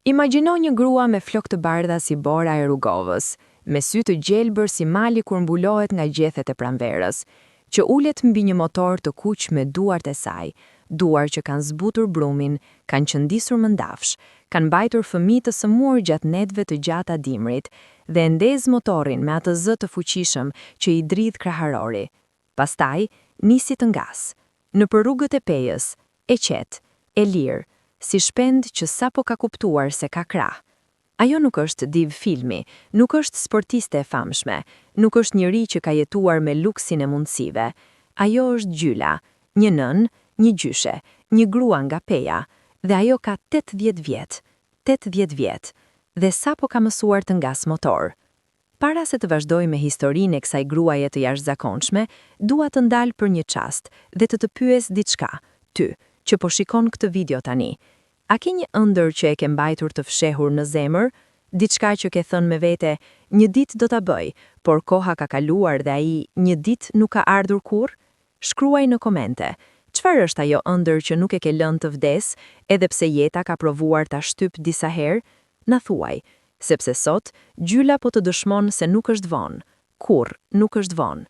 Imagjino një grua me flokë të bardha si bora e Rugovës, me sy të gjelbër si mali kur mbulohet nga gjethet e pranverës, që ulet mbi një motor të kuq me duart e saj, duar që kanë zbutur brumin, kanë qëndisur mëndafsh, kanë mbajtur fëmijë të sëmur gjatë netëve të gjata dimrit dhe ndez motorin me atë zë të fuqishëm që i dridh kraharori. Pastaj, nisi të ngas, nëpër rrugët e Pejës, e qetë, e lirë, si shpend që sapo ka kuptuar se ka krah. Ajo nuk është div filmi, nuk është sportiste e famshme, nuk është njëri që ka jetuar me luksin e mundësive. Ajo është Gjyla, një nën, një gjyshe, një grua nga Peja, dhe ajo ka 80 vjet. 80 vjet, dhe sapo ka mësuar të ngas motor. Para se të vazhdoj me historinë e kësaj gruaje të jashtëzakonshme, dua të ndal për një çast dhe të pyes diçka, ty, që po shikon këtë video tani. A ke një ëndër që e ke mbajtur të fshehur në zemër, diçka që ke thënë me vete, një ditë do ta bëj, por koha ka kaluar dhe ai një ditë nuk ka ardhur kurrë? Shkruaj në komente. Çfarë është ajo ëndër që nuk e ke lënë të vdes, edhe pse jeta ka provuar ta shtyp disa herë? Na thuaj, sepse sot Gjyla po të dëshmon se nuk është vonë. Kurrë nuk është vonë.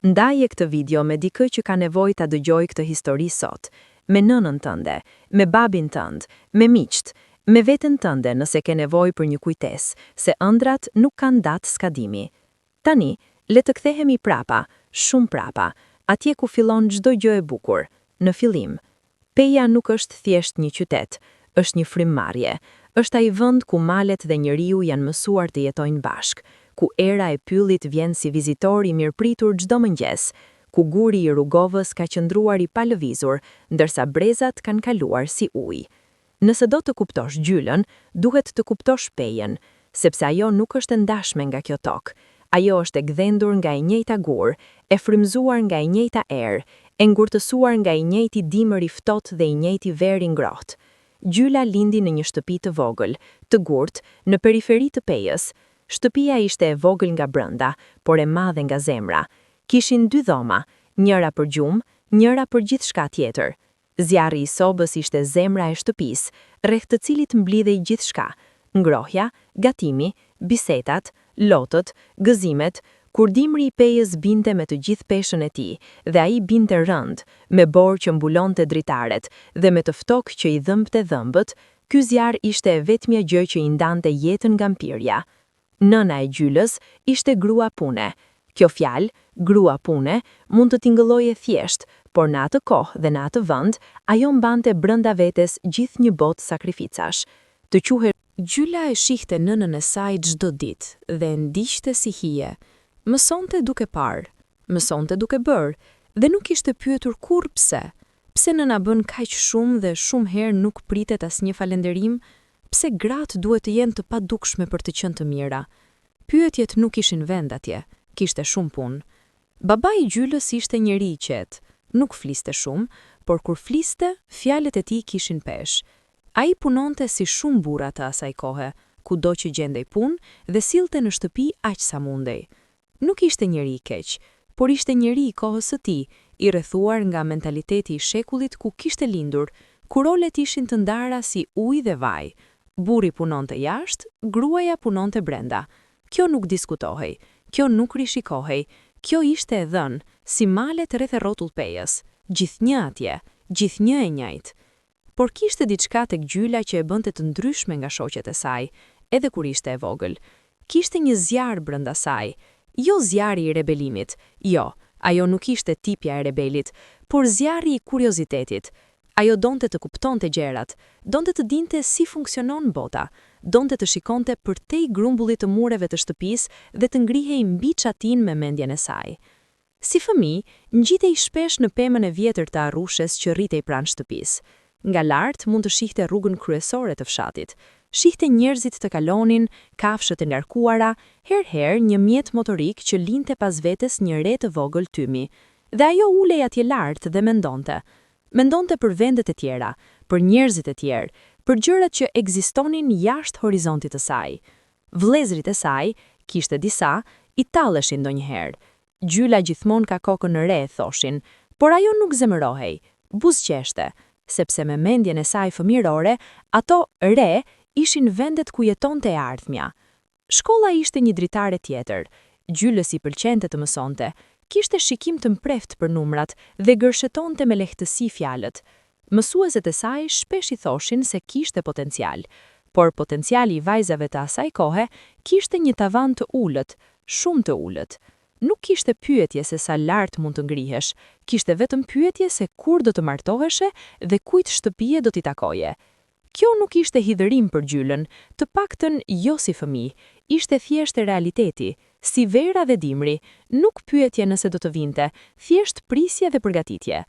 Ndaje këtë video me dikë që ka nevojë ta dëgjojë këtë histori sot. Me nënën tënde, me babin tënd, me miqt, me veten tënde nëse ke nevojë për një kujtesë, se ëndrat nuk kanë datë skadimi. Tani, le të kthehemi prapa, shumë prapa, atje ku fillon çdo gjë e bukur, në fillim. Peja nuk është thjesht një qytet, është një frymëmarrje, është ai vend ku malet dhe njeriu janë mësuar të jetojnë bashk, ku era e pyllit vjen si vizitor i mirëpritur çdo mëngjes, ku guri i Rugovës ka qëndruar i palëvizur, ndërsa brezat kanë kaluar si ujë. Nëse do të kuptosh Gjylën, duhet të kuptosh Pejën, sepse ajo nuk është ndashme nga kjo tokë. Ajo është e gdhendur nga e njëjta gur, e frymëzuar nga e njëjta erë, e ngurtësuar nga i njëjti dimër i ftohtë dhe i njëjti ver i ngrohtë. Gjyla lindi në një shtëpi të vogël, të gurtë, në periferi të Pejës. Shtëpia ishte e vogël nga brenda, por e madhe nga zemra. Kishin 2 dhoma, njëra për gjumë, njëra për gjithçka tjetër. Zjarri i sobës ishte zemra e shtëpisë, rreth të cilit mblidhej gjithçka: ngrohja, gatimi, bisetat, lotët, gëzimet, kur dimri i Pejës binte me të gjithë peshën e tij, dhe ai binte rënd, me borë që mbulonte dritaret dhe me të ftokë që i dhëmbte dhëmbët, ky zjarr ishte e vetmja gjë që i ndante jetën nga mpirja. Nëna e Gjylës ishte grua pune. Kjo fjalë, grua pune, mund të tingëlloje thjesht, por në atë kohë dhe në atë vend, ajo mbante brenda vetes gjithë një botë sakrificash. Të quhej Gjyla e shihte nënën e saj çdo ditë dhe ndiqte si hije. Mësonte duke parë, mësonte duke bërë, dhe nuk ishte pyetur kurrë pse. Pse nëna bën kaq shumë dhe shumë herë nuk pritet asnjë falënderim? Pse gratë duhet të jenë të padukshme për të qenë të mira? Pyetjet nuk ishin vend atje. Kishte shumë punë. Baba i Gjylës ishte njeri i qetë, nuk fliste shumë, por kur fliste, fjalët e tij kishin peshë. Ai punonte si shumë burra të asaj kohe, kudo që gjendej punë dhe sillte në shtëpi aq sa mundej. Nuk ishte njeri i keq, por ishte njeri i kohës së tij, i rrethuar nga mentaliteti i shekullit ku kishte lindur, ku rolet ishin të ndara si ujë dhe vaj. Burri punonte jashtë, gruaja punonte brenda. Kjo nuk diskutohej. Kjo nuk rishikohej, kjo ishte e dhënë, si malet rreth e rrotull Pejës, gjithnjë atje, gjithnjë e njëjtë. Por kishte diçka tek Gjyla që e bënte të ndryshme nga shoqet e saj, edhe kur ishte e vogël. Kishte një zjarr brenda saj, jo zjarri i rebelimit, jo, ajo nuk ishte tipja e rebelit, por zjarri i kuriozitetit. Ajo donte të kuptonte gjërat, donte të dinte si funksionon bota, donte të shikonte përtej grumbullit të mureve të shtëpisë dhe të ngrihej mbi çatin me mendjen e saj. Si fëmijë, ngjitej shpesh në pemën e vjetër të arrushes që rritej pranë shtëpisë. Nga lart mund të shihte rrugën kryesore të fshatit. Shihte njerëzit të kalonin, kafshët e larkuara, herë-herë një mjet motorik që linte pas vetes një re të vogël tymi. Dhe ajo ulej atje lart dhe mendonte. Mendonte për vendet e tjera, për njerëzit e tjerë, për gjërat që ekzistonin jashtë horizontit të saj. Vëllezërit e saj, kishte disa, i talleshin ndonjëherë. Gjyla gjithmonë ka kokën në re, thoshin, por ajo nuk zemërohej, buzëqeshte, sepse me mendjen e saj fëmijërore, ato re ishin vendet ku jetonte e ardhmja. Shkolla ishte një dritare tjetër. Gjylës i pëlqente të mësonte, kishte shikim të mpreft për numrat dhe gërshetonte me lehtësi fjalët. Mësueset e saj shpesh i thoshin se kishte potencial, por potenciali i vajzave të asaj kohe kishte një tavan të ulët, shumë të ulët. Nuk kishte pyetje se sa lart mund të ngrihesh, kishte vetëm pyetje se kur do të martoheshe dhe kujt shtëpie do t'i takoje. Kjo nuk ishte hidhërim për Gjylën, të paktën jo si fëmijë, ishte thjesht realiteti, si vera dhe dimri, nuk pyetje nëse do të vinte, thjesht prisje dhe përgatitje.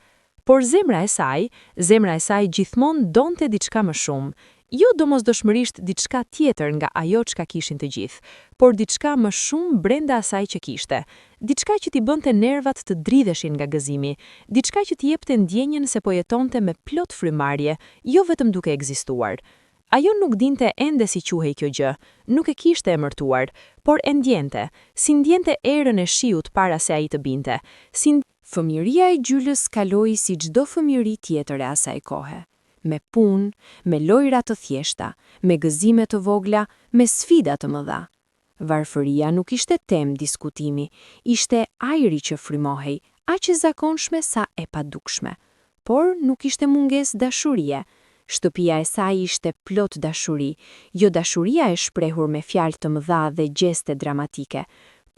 Por zemra e saj gjithmonë donte diçka më shumë, jo domosdoshmërisht diçka tjetër nga ajo çka kishin të gjithë, por diçka më shumë brenda asaj që kishte, diçka që t'i bënte nervat të dridheshin nga gëzimi, diçka që t'i jepte ndjenjen se po jetonte me plot frymarrje, jo vetëm duke ekzistuar. Ajo nuk dinte ende si quhej kjo gjë, nuk e kishte emërtuar, por e ndjente, si ndjente erën e shiut para se ai të binte, si fëmijëria e Gjylës kaloi si çdo fëmijëri tjetër e asaj kohe. Me punë, me lojra të thjeshta, me gëzime të vogla, me sfida të mëdha. Varfëria nuk ishte temë diskutimi, ishte ajri që frymohej, aq e zakonshme sa e padukshme. Por nuk ishte mungesë dashurie. Shtëpia e saj ishte plot dashuri, jo dashuria e shprehur me fjalë të mëdha dhe gjeste dramatike,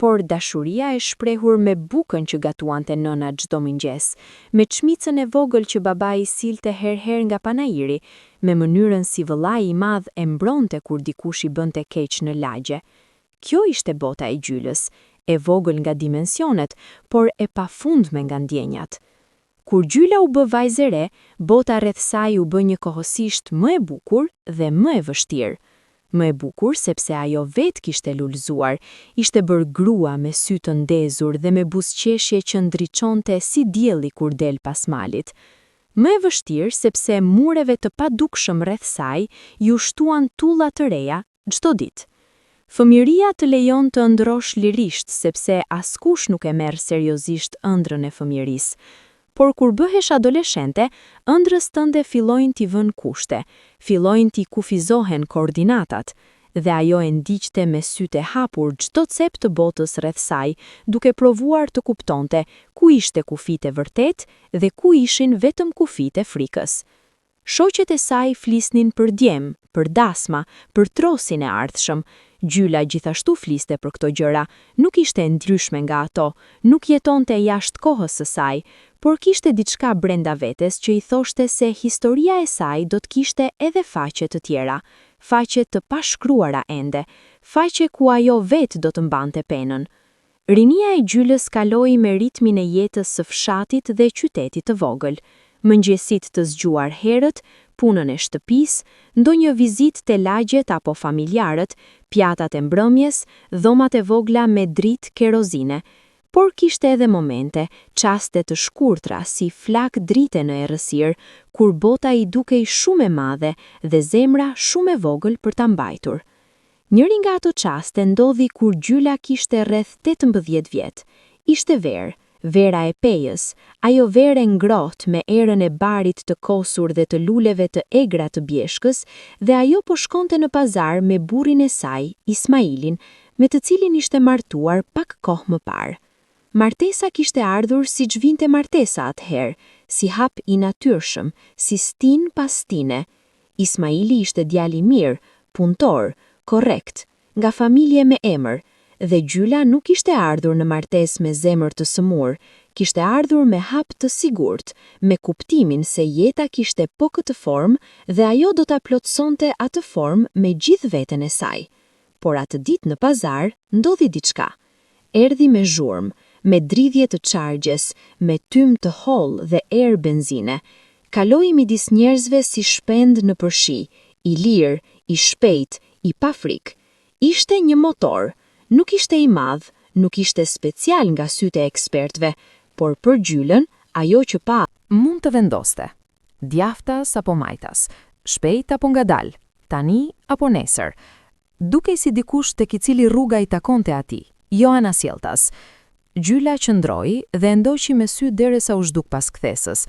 por dashuria e shprehur me bukën që gatuante nëna çdo mëngjes, me çmicën e vogël që babai silte herë nga panairi, me mënyrën si vëllai i madh e mbronte kur dikush i bënte keq në lagje. Kjo ishte bota e Gjylës, e vogël nga dimensionet, por e pafundme nga ndjenjat. Kur Gjyla u bë vajzë e re, bota rreth saj u bë njëkohësisht më e bukur dhe më e vështirë. Më e bukur sepse ajo vetë kishte lulëzuar, ishte bërë grua me sy të ndezur dhe me buzëqeshje që ndriçonte si dielli kur del pas malit. Më e vështirë sepse mureve të padukshëm rreth saj ju shtuan tulla të reja çdo ditë. Fëmijëria të lejon të ëndrosh lirisht sepse askush nuk e merr seriozisht ëndrrën e fëmijërisë. Por kur bëhesh adoleshente, ëndrrës tënde fillojnë t'i vënë kushte, fillojnë t'i kufizohen koordinatat, dhe ajo e ndiqte me sytë e hapur çdo cep të botës rreth saj, duke provuar të kuptonte ku ishte kufit e vërtet dhe ku ishin vetëm kufit e frikës. Shoqet e saj flisnin për djem, për dasma, për trosin e ardhshëm. Gjyla gjithashtu fliste për këto gjëra, nuk ishte ndryshme nga ato, nuk jetonte jashtë kohës së saj, por kishte diçka brenda vetes që i thoshte se historia e saj do të kishte edhe faqe të tjera, faqe të pashkruara ende, faqe ku ajo vetë do të mbante penën. Rinia e Gjylës kaloi me ritmin e jetës së fshatit dhe qytetit të vogël, mëngjesit të zgjuar herët, punën e shtëpisë, ndonjë vizitë te lagjet apo familjarët, pjatat e mbrëmjes, dhomat e vogla me dritë kerozine, por kishte edhe momente, çaste të shkurtra si flak drite në errësirë, kur bota i dukej shumë e madhe dhe zemra shumë e vogël për ta mbajtur. Njëri nga ato çaste ndodhi kur Gjyla kishte rreth 18 vjet. Ishte verë, vera e pejës, ajo verë e ngrohtë me erën e barit të kosur dhe të luleve të egra të bjeshkës, dhe ajo po shkonte në pazar me burrin e saj, Ismailin, me të cilin ishte martuar pak kohë më parë. Martesa kishte ardhur si vinte martesa atëherë, si hap i natyrshëm, si stin pas stine. Ismaili ishte djali mirë, punëtor, korrekt, nga familje me emër, dhe Gjyla nuk ishte ardhur në martesë me zemër të sëmur, kishte ardhur me hap të sigurt, me kuptimin se jeta kishte po këtë formë dhe ajo do ta plotësonte atë formë me gjithë veten e saj. Por atë ditë në pazar ndodhi diçka. Erdhi me zhurmë, me dridhje të çargjes, me tym të hollë dhe erë benzine. Kaloi midis njerëzve si shpend në përshi, i lirë, i shpejt, i pa frikë. Ishte një motor. Nuk ishte i madh, nuk ishte special nga sytë e ekspertëve, por për Gjylën, ajo që pa mund të vendoste. Djaftas apo majtas, shpejt apo ngadalë, tani apo nesër. Dukej si dikush tek i cili rruga i takonte atij, jo anasjelltas. Gjyla qëndroi dhe ndoqi me sy derisa u zhduk pas kthesës.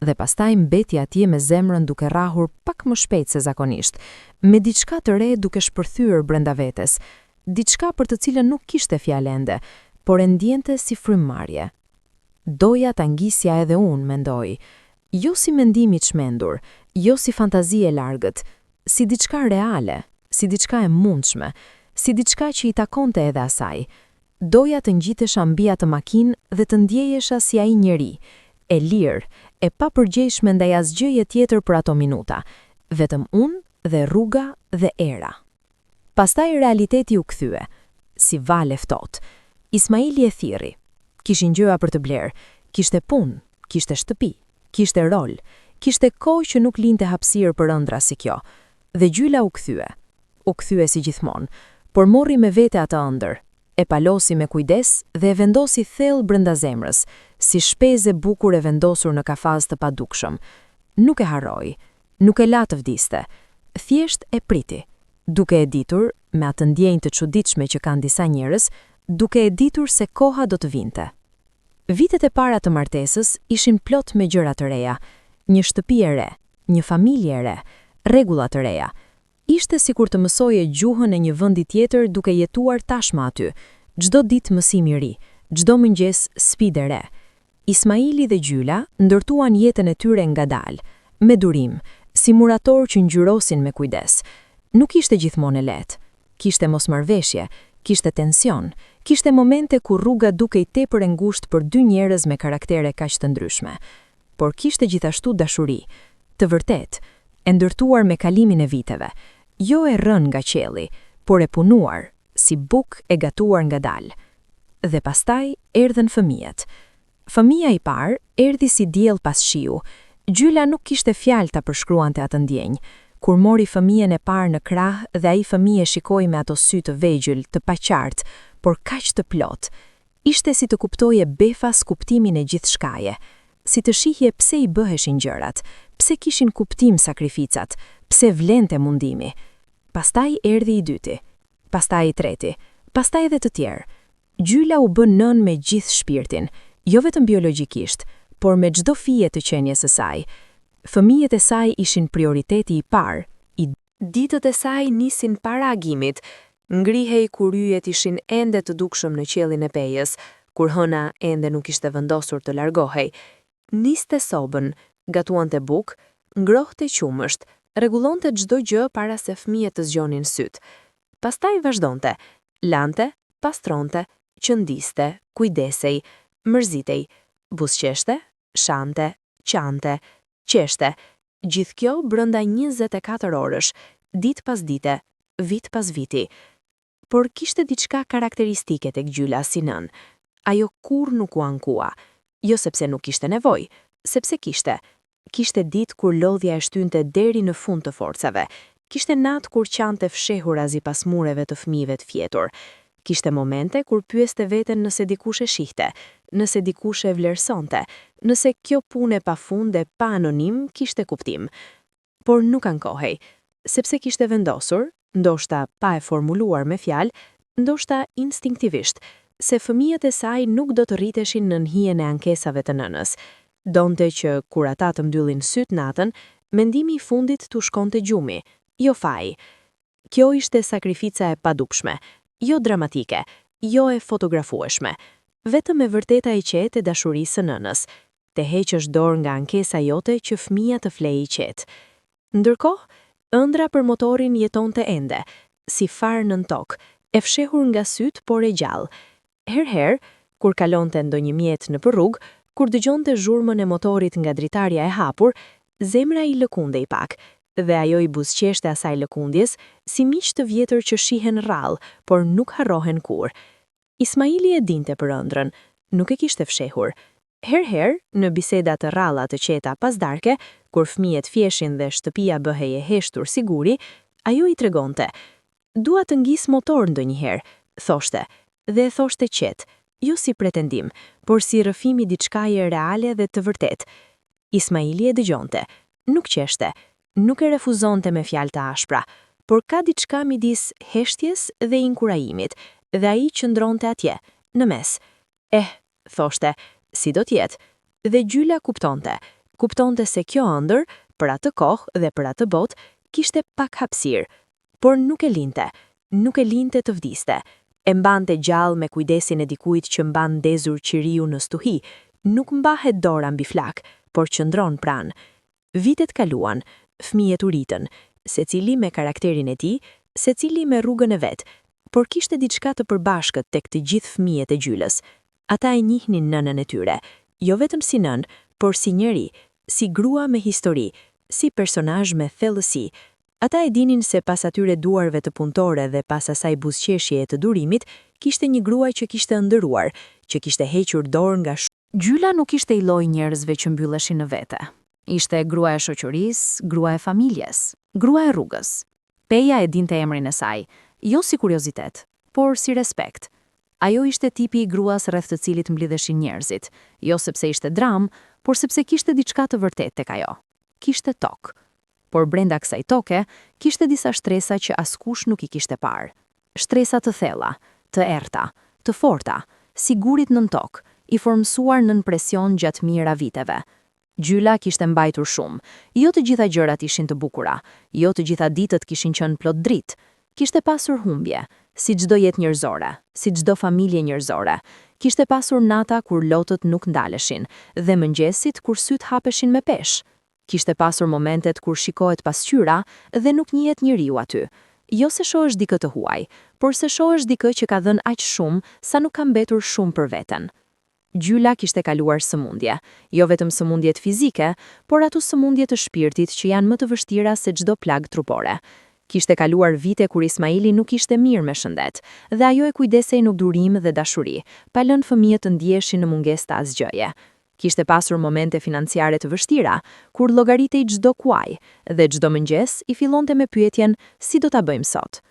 dhe pastaj mbeti atje me zemrën duke rrahur pak më shpejt se zakonisht, me diçka të re duke shpërthyer brenda vetes, diçka për të cilën nuk kishte fjalë ende, por e ndjente si frymëmarrje. Doja ta ngisja edhe unë, mendoi, jo si mendim i çmendur, jo si fantazi e largët, si diçka reale, si diçka e mundshme, si diçka që i takonte edhe asaj. Doja të ngjitesha mbi atë makinë dhe të ndjejesha si ai njeri, e lirë, e papërgjegjshme ndaj asgjëje tjetër për ato minuta, vetëm unë dhe rruga dhe era. Pastaj realiteti u kthye, si vale ftohtë. Ismaili e thirri. Kishin gjëra për të blerë, kishte punë, kishte shtëpi, kishte rol, kishte kohë që nuk linte hapësirë për ëndra si kjo. Dhe gjyla u kthye. U kthye si gjithmonë, por morri me vete atë ëndër, e palosi me kujdes dhe e vendosi thellë brenda zemrës, si shpezë e bukur e vendosur në kafaz të padukshëm. Nuk e harroi, nuk e la të vdiste, thjesht e priti, duke e ditur, me atë ndjenjë të çuditshme që kanë disa njerëz, duke e ditur se koha do të vinte. Vitet e para të martesës ishin plot me gjëra të reja, një shtëpi e re, një familje e re, rregulla të reja. Ishte sikur të mësoje gjuhën e një vendi tjetër duke jetuar tashmë aty, çdo ditë mësim i ri, çdo mëngjes sfidë e re. Ismaili dhe Gjyla ndërtuan jetën e tyre ngadalë, me durim, si murator që ngjyrosin me kujdes. Nuk ishte gjithmonë e lehtë. Kishte mosmarrveshje, kishte tension, kishte momente ku rruga dukej tepër e ngushtë për dy njerëz me karaktere kaq të ndryshme. Por kishte gjithashtu dashuri, të vërtetë, e ndërtuar me kalimin e viteve, jo e rënë nga qielli, por e punuar, si buk e gatuar ngadalë. Dhe pastaj erdhën fëmijët. Fëmia i parë erdhi si diell pas shiu. Gjyla nuk kishte fjalë ta përshkruante atë ndjenjë. Kur mori fëmijën e parë në krah dhe ai fëmijë shikoi me ato sy të vegjël, të paqartë, por kaq të plot, ishte si të kuptoje befas kuptimin e gjithçkaje, si të shihje pse i bëheshin gjërat, pse kishin kuptim sakrificat, pse vlente mundimi. Pastaj erdhi i dyti, pastaj i treti, pastaj edhe të tjerë. Gjyla u bë nën me gjithë shpirtin, jo vetëm biologjikisht, por me çdo fije të qenies së saj. Fëmijët e saj ishin prioriteti i parë. Ditët e saj nisin para agimit, ngrihej kur yjet ishin ende të dukshëm në qiellin e pejës, kur hëna ende nuk ishte vendosur të largohej. Niste sobën, gatuante bukë, ngrohte qumësht, rregullonte çdo gjë para se fëmijët të zgjonin syt. Pastaj vazhdonte, lante, pastronte, qëndiste, kujdesej, mërzitej, buzëqeshte, shante, qante, qeshte. Gjithë kjo brenda 24 orësh, ditë pas dite, vit pas viti. Por kishte diçka karakteristike tek Gjyla si nën. Ajo kur nuk u ankua, jo sepse nuk kishte nevojë, sepse kishte. Kishte ditë kur lodhja e shtynte deri në fund të forcave. Kishte natë kur qante fshehura zi pas mureve të fëmijëve të fjetur. Kishte momente kur pyeste veten nëse dikush e shihte, nëse dikush e vlerësonte, nëse kjo punë e pafund e pa anonim kishte kuptim. Por nuk ankohej, sepse kishte vendosur, ndoshta pa e formuluar me fjalë, ndoshta instinktivisht, se fëmijët e saj nuk do të rriteshin në hijen e ankesave të nënës. Donte që kur ata të mbyllin syt natën, mendimi i fundit t'u shkonte gjumi, jo faji. Kjo ishte sakrifica e padukshme, jo dramatike, jo e fotografueshme, vetëm e vërteta e qetë e dashurisë së nënës, të heqësh dorë nga ankesa jote që fëmia të flejë i qetë. Ndërkohë, ëndra për motorin jetonte ende, si far nën tokë, e fshehur nga syt por e gjallë. Herher, kur kalonte ndonjë mjet në rrugë, kur dëgjonte zhurmën e motorit nga dritarja e hapur, zemra i lëkundej pak, dhe ajo i buzëqeshte asaj lëkundjes, si miq të vjetër që shihen rrallë, por nuk harrohen kur. Ismaili e dinte për ëndrën, nuk e kishte fshehur. Herher, në biseda të rralla të qeta pasdarke, kur fëmijët fjeshin dhe shtëpia bëhej e heshtur siguri, ajo i tregonte: "Dua të ngjis motor ndonjëherë", thoshte, dhe e thoshte qetë, jo si pretendim, por si rrëfimi diçkaje reale dhe të vërtetë. Ismaili e dëgjonte, nuk qeshte, nuk e refuzonte me fjalë të ashpra, por ka diçka midis heshtjes dhe inkurajimit, dhe ai qëndronte atje, në mes. Thoshte, si do t'jetë, dhe Gjyla kuptonte, Kuptonte se kjo ëndër, për atë kohë dhe për atë botë, kishte pak hapësirë, por nuk e linte të vdiste. E mbante gjallë me kujdesin e dikujt që mban ndezur qiriu në stuhi, nuk mbahet dora mbi flak, por qëndron pranë. Vitet kaluan, fëmijët u ritën, secili me karakterin e tij, secili me rrugën e vet, por kishte diçka të përbashkët tek të gjithë fëmijët e gjylës. Ata e njihnin nënën e tyre, jo vetëm si nën, por si njeri, si grua me histori, si personazh me thellësi. Ata e dinin se pas atyre duarve të punëtore dhe pas asaj buzëqeshje e të durimit, kishte një gruaj që kishte ndëruar, që kishte hequr dorë nga Gjyla nuk ishte i lloj njerëzve që mbylleshin në vete. Ishte gruaja e shoqërisë, gruaja e familjes, gruaja e rrugës. Peja e dinte emrin e saj, jo si kuriozitet, por si respekt. Ajo ishte tipi i gruas rreth të cilit mblidheshin njerëzit, jo sepse ishte dram, por sepse kishte diçka të vërtetë tek ajo. Kishte tokë. Por brenda kësaj toke, kishte disa shtresa që askush nuk i kishte parë. Shtresa të thella, të errta, të forta, si gurit nën tokë, i formsuar nën presion gjatë mijëra viteve. Gjyla kishte mbajtur shumë, jo të gjitha gjërat ishin të bukura, jo të gjitha ditët kishin qenë plot dritë. Kishte pasur humbje, si çdo jetë njerëzore, si çdo familje njerëzore. Kishte pasur nata kur lotët nuk ndaleshin, dhe mëngjesit kur syt hapeshin me peshë. Kishte pasur momentet kur shikohet pasqyra dhe nuk njihet njeriu aty. Jo se shohësh dikë të huaj, por se shohësh dikë që ka dhënë aq shumë sa nuk ka mbetur shumë për veten. Gjyla kishte kaluar sëmundje, jo vetëm sëmundjet fizike, por ato sëmundje të shpirtit që janë më të vështira se çdo plagë trupore. Kishte kaluar vite kur Ismaili nuk ishte mirë me shëndet, dhe ajo e kujdesej në durim dhe dashuri, pa lënë fëmijët të ndjeshin në mungesë të asgjëje. Kishte pasur momente financiare të vështira, kur llogaritej çdo kuaj, dhe çdo mëngjes i fillonte me pyetjen si do ta bëjmë sot.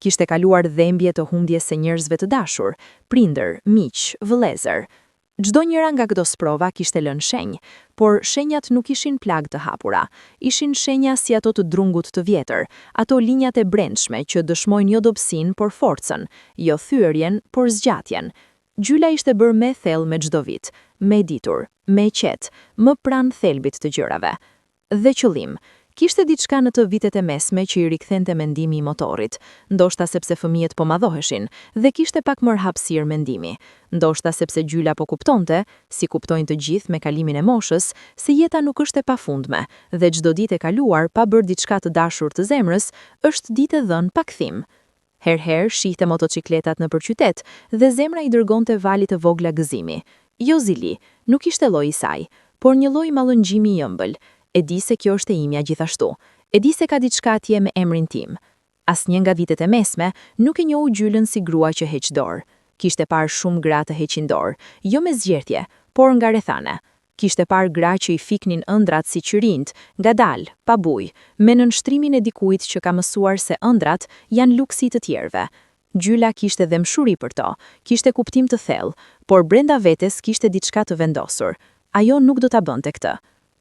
Kishte kaluar dhembje të humbjes së njerëzve të dashur, prindër, miq, vëllezër. Çdo njëra nga këto sprova kishte lënë shenjë, por shenjat nuk ishin plagë të hapura, ishin shenja si ato të drungut të vjetër, ato linjat e brendshme që dëshmojnë jo dobësinë por forcën, jo thyerjen por zgjatjen. Gjyla ishte bërë me thellë me çdo vit, me ditur, me qetë, më pranë thelbit të gjërave. Dhe qëllim. Kishte diçka në të vitet e mesme që i rikthente mendimi i motorit, ndoshta sepse fëmijët po madhoheshin dhe kishte pak më hapësirë mendimi, ndoshta sepse Gjyla po kuptonte, si kuptojnë të gjithë me kalimin e moshës, se jeta nuk është e pafundme dhe çdo ditë e kaluar pa bërë diçka të dashur të zemrës, është ditë e dhënë pa kthim. Herëherë shihte motocikletat nëpër qytet dhe zemra i dërgonte valit të vogla gëzimi. Jo zili, nuk ishte lloji i saj, por një lloj mallëngjimi i ëmbël. E di se kjo është e imja gjithashtu. E di se ka diçka atje me emrin tim. Asnjë nga vitet e mesme nuk e njohu Gjylën si grua që heq dorë. Kishte parë shumë gra të heqin dorë, jo me zgjertje, por nga rrethane. Kishte parë gra që i fiknin ëndrat si qyrinjt, ngadalë, pa bujë, me nënshtrimin e dikujt që ka mësuar se ëndrat janë luksi të tjerëve. Gjyla kishte dhe mshuri për to, kishte kuptim të thellë, por brenda vetes kishte diçka të vendosur. Ajo nuk do ta bënte këtë.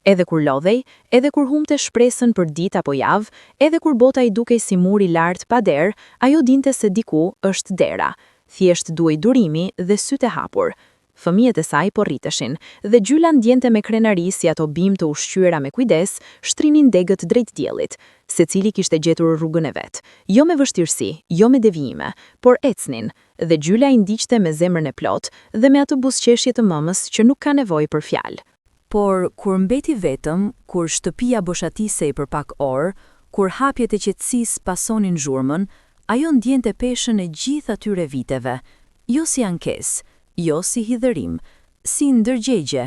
Edhe kur lodhej, edhe kur humbte shpresën për ditë apo javë, edhe kur bota i dukej si mur i lartë pa derë, ajo dinte se diku është dera. Thjesht duhej durimi dhe sytë e hapur. Fëmijët e saj po rriteshin, dhe Gjyla ndjente me krenari si ato bim të ushqyera me kujdes, shtrinin degët drejt diellit. Secili kishte gjetur rrugën e vet, jo me vështirësi, jo me devijime, por ecnin, dhe Gjyla i ndiqte me zemrën e plot dhe me atë buzëqeshje të mëmës që nuk ka nevojë për fjalë. Por, kur mbeti vetëm, kur shtëpia boshatisej për pak orë, kur hapjet e qetësisë pasonin zhurmën, ajo ndjente peshën e gjithë atyre viteve, jo si ankesë, jo si hidhërim, si ndërgjegje.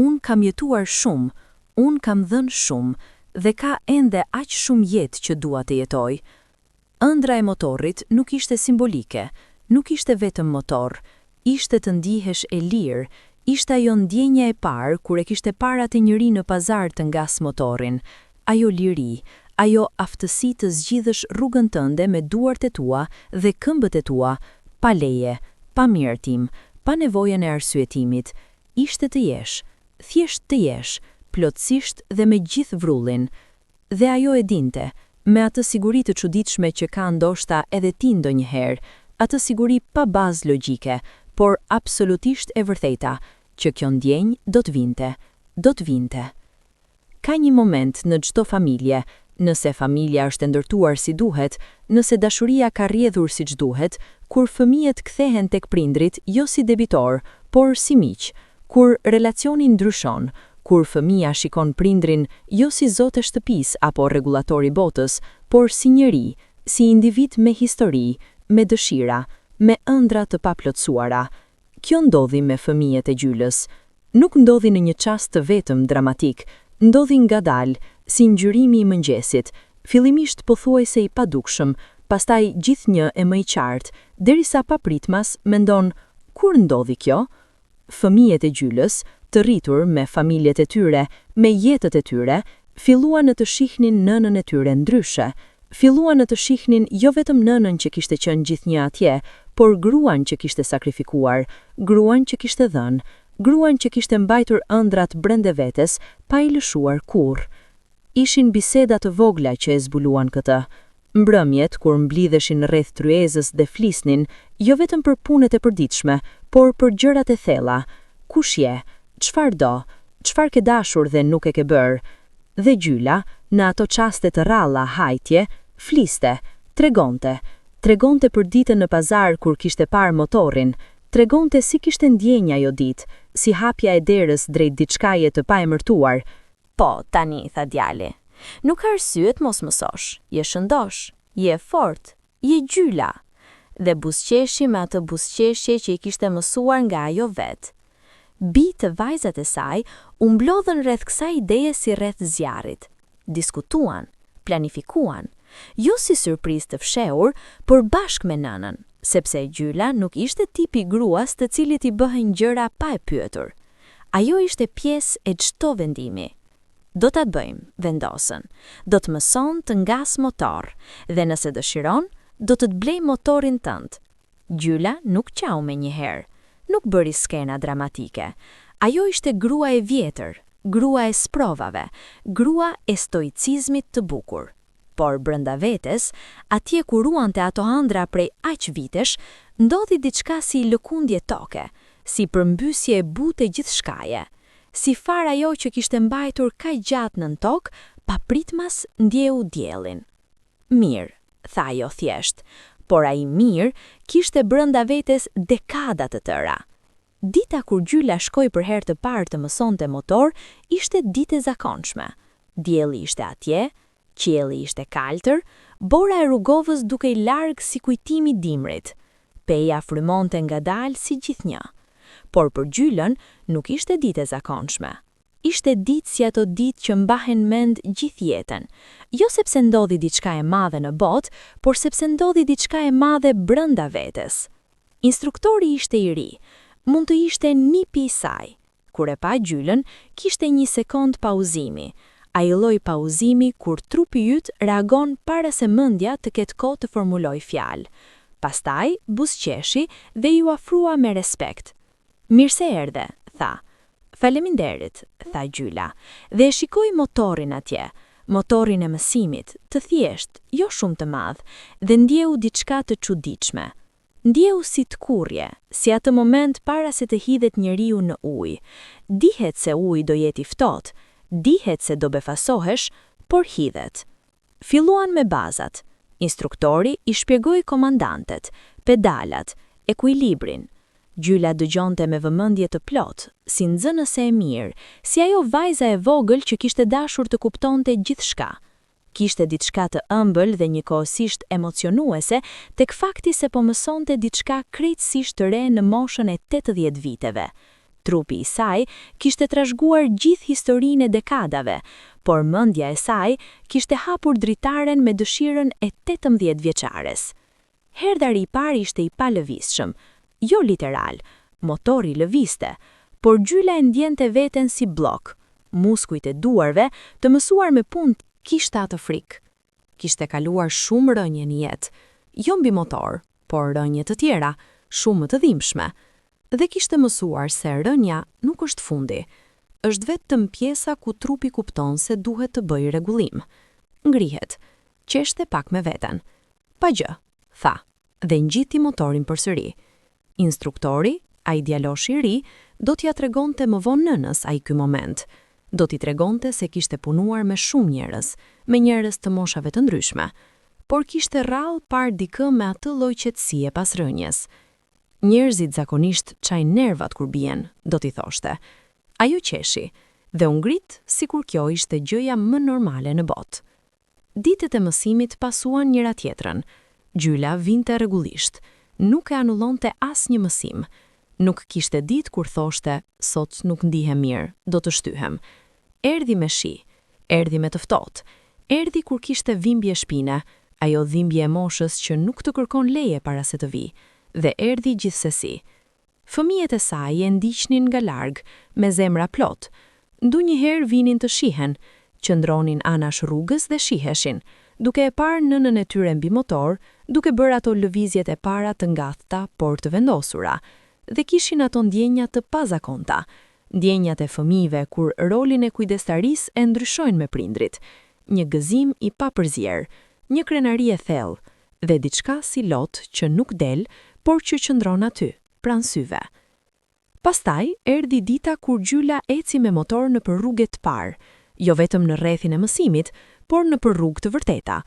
Unë kam jetuar shumë, unë kam dhënë shumë, dhe ka ende aq shumë jetë që dua të jetoj. Ëndra e motorit nuk ishte simbolike, nuk ishte vetëm motor, ishte të ndihesh e lirë. Ishte ajo ndjenja e parë kur e kishte parë atë njeri në pazar të ngas motorin, ajo liri, ajo aftësi të zgjidhësh rrugën tënde me duart e tua dhe këmbët e tua, pa leje, pa mirëtim, pa nevojën e arsyetimit. Ishte të jesh, thjesht të jesh, plotësisht dhe me gjithë vrullin. Dhe ajo e dinte, me atë siguri të çuditshme që ka ndoshta edhe ti ndonjëherë, atë siguri pa bazë logjike, por absolutisht e vërteta, që kjo ndjenjë do të vinte, do të vinte. Ka një moment në çdo familje, nëse familja është e ndërtuar si duhet, nëse dashuria ka rrjedhur siç duhet, kur fëmijët kthehen tek prindrit jo si debitor, por si miq, kur relacioni ndryshon, kur fëmia shikon prindrin jo si zot e shtëpisë apo rregullatori botës, por si njeri, si individ me histori, me dëshira, me ëndra të paplotësuara. Kjo ndodhi me fëmijët e gjylës. Nuk ndodhi në një çast të vetëm dramatik, ndodhi ngadalë, si ngjyrimi i mëngjesit, fillimisht pothuajse i padukshëm, pastaj gjithnjë e më i qartë, derisa papritmas mendon, kur ndodhi kjo? Fëmijët e gjylës, të rritur me familjet e tyre, me jetët e tyre, filluan të shihnin nënën e tyre ndryshe. Filluan të shihnin jo vetëm nënën që kishte qenë gjithnjë atje, por gruan që kishte sakrifikuar, gruan që kishte dhënë, gruan që kishte mbajtur ëndrat brenda vetes, pa i lëshuar kurrë. Ishin biseda të vogla që e zbuluan këtë. Mbrëmjet, kur mblidheshin rreth tryezës dhe flisnin, jo vetëm për punët e përditshme, por për gjërat e thella. Kush je? Çfarë do? Çfarë ke dashur dhe nuk e ke bërë? Dhe gjyla, në ato çaste të rralla hajtje, fliste, tregonte për ditën në pazar kur kishte parë motorin, tregonte si kishte ndjenjë ajo ditë, si hapja e derës drejt diçkaje të paemërtuar. Po, tani, tha djali. Nuk ka arsye të mos mësosh. Je shëndosh, je fort, je gjyla. Dhe buzëqeshi me atë buzëqeshje që i kishte mësuar nga ajo vetë. Bitë të vajzat e saj u mblodhen rreth kësaj ideje si rreth zjarrit. Diskutuan, planifikuan, jo si surprizë të fshehur, por bashkë me nënën, sepse gjyla nuk ishte tipi gruas të cilit i bëhen gjëra pa e pyetur. Ajo ishte pjesë e çdo vendimi. Do ta bëjmë, vendosën. Do të mëson të ngas motor, dhe nëse dëshiron, do të blej motorin tënd. Gjyla nuk qau me njëherë, nuk bëri skena dramatike. Ajo ishte grua e vjetër, grua e sprovave, grua e stoicizmit të bukur. Por brenda vetes, atje ku ruante ato ëndra prej aq vitesh, ndodhi diçka si lëkundje toke, si përmbysje e butë gjithçkaje. Si far ajo që kishte mbajtur kaq gjatë nën tokë, papritmas ndjeu diellin. Mirë, tha ajo thjesht, por ai mirë kishte brenda vetes dekada të tëra. Dita kur gjyla shkoi për herë të parë të mësonte motor, ishte ditë e zakonshme. Dielli ishte atje, qielli ishte kaltër, bora e rrugovës dukej larg si kujtimi i dimrit. Peja frymonte ngadalë si gjithnjë. Por për gjylën nuk ishte ditë e zakonshme. Ishte ditë si ato ditë që mbahen mend gjithë jetën, jo sepse ndodhi diçka e madhe në botë, por sepse ndodhi diçka e madhe brenda vetes. Instruktori ishte i ri, mund të ishte nipi i saj. Kur e pa gjylën, kishte një sekond pauzimi. Ai lloj pauzimi kur trupi yt reagon para se mendja të ketë kohë të formuloj fjalë. Pastaj buzëqeshi dhe ju afrua me respekt. Mirë se erdhe, tha. Faleminderit, tha gjyla, dhe e shikoi motorin atje, motorin e mësimit, të thjesht, jo shumë të madh, dhe ndjeu diçka të çuditshme. Ndjeu si tkurrje, si atë moment para se të hidhet njeriu në ujë. Dihet se uji do jetë i ftohtë, dihet se do befasohesh, por hidhet. Filluan me bazat. Instruktori i shpjegoi komandantet, pedalat, ekuilibrin. Gjyla dëgjonte me vëmendje të plot, si nxënëse e mirë, si ajo vajza e vogël që kishte dashur të kuptonte gjithçka. Kishte diçka të ëmbël dhe njëkohësisht emocionuese tek fakti se po mësonte diçka krejtësisht të re në moshën e 80 viteve. Trupi i saj kishte trashëguar gjithë historinë e dekadave, por mendja e saj kishte hapur dritaren me dëshirën e 18 vjeçares. Herdari i parë ishte i palëvizshëm, jo literal, motori lëviste, por gjyla e ndjente veten si blok. Muskujt e duarve, të mësuar me punë, kishte atë frikë. Kishte kaluar shumë rënje në jetë, jo mbi motor, por rënje të tjera, shumë të dhimbshme. Dhe kishte mësuar se rënja nuk është fundi, është vetëm pjesa ku trupi kupton se duhet të bëjë rregullim. Ngrihet, qeshte pak me veten. Pa gjë, tha, dhe ngjiti motorin përsëri. Instruktori, ai djaloshi i ri, do t'ja tregonte më vonë nënës ai ky moment. Do t'i tregonte se kishte punuar me shumë njerëz, me njerëz të moshave të ndryshme, por kishte rrallë parë dikë me atë lloj qetësie pas rënjes. Njerëzit zakonisht çajnë nervat kur bien, do t'i thoshte. Ajo qeshi, dhe u ngrit sikur kjo ishte gjëja më normale në botë. Ditët e mësimit pasuan njëra tjetrën. Gjyla vinte rregullisht, nuk e anullonte asnjë mësim. Nuk kishte ditë kur thoshte, sot nuk ndihem mirë, do të shtyhem. Erdhi me shi, erdhi me të ftohtë, erdhi kur kishte dhimbje shpine, ajo dhimbje e moshës që nuk të kërkon leje para se të vi, dhe erdhi gjithsesi. Fëmijët e saj e ndiqnin nga larg, me zemra plot. Ndonjëherë vinin të shihen, qëndronin anash rrugës dhe shiheshin, duke e parë nënën e tyre mbi motor, duke bërë ato lëvizjet e para të ngathta, por të vendosura, dhe kishin ato ndjenja të pazakonta, ndjenjat e fëmijëve kur rolin e kujdestarisë e ndryshojnë me prindrit, një gëzim i papërzier, një krenari e thellë, dhe diçka si lot që nuk del, por që qëndron aty, pranë syve. Pastaj erdhi dita kur Gjyla eci me motor nëpër rrugët të parë, jo vetëm në rrethin e mësimit, por nëpër rrugë të vërteta.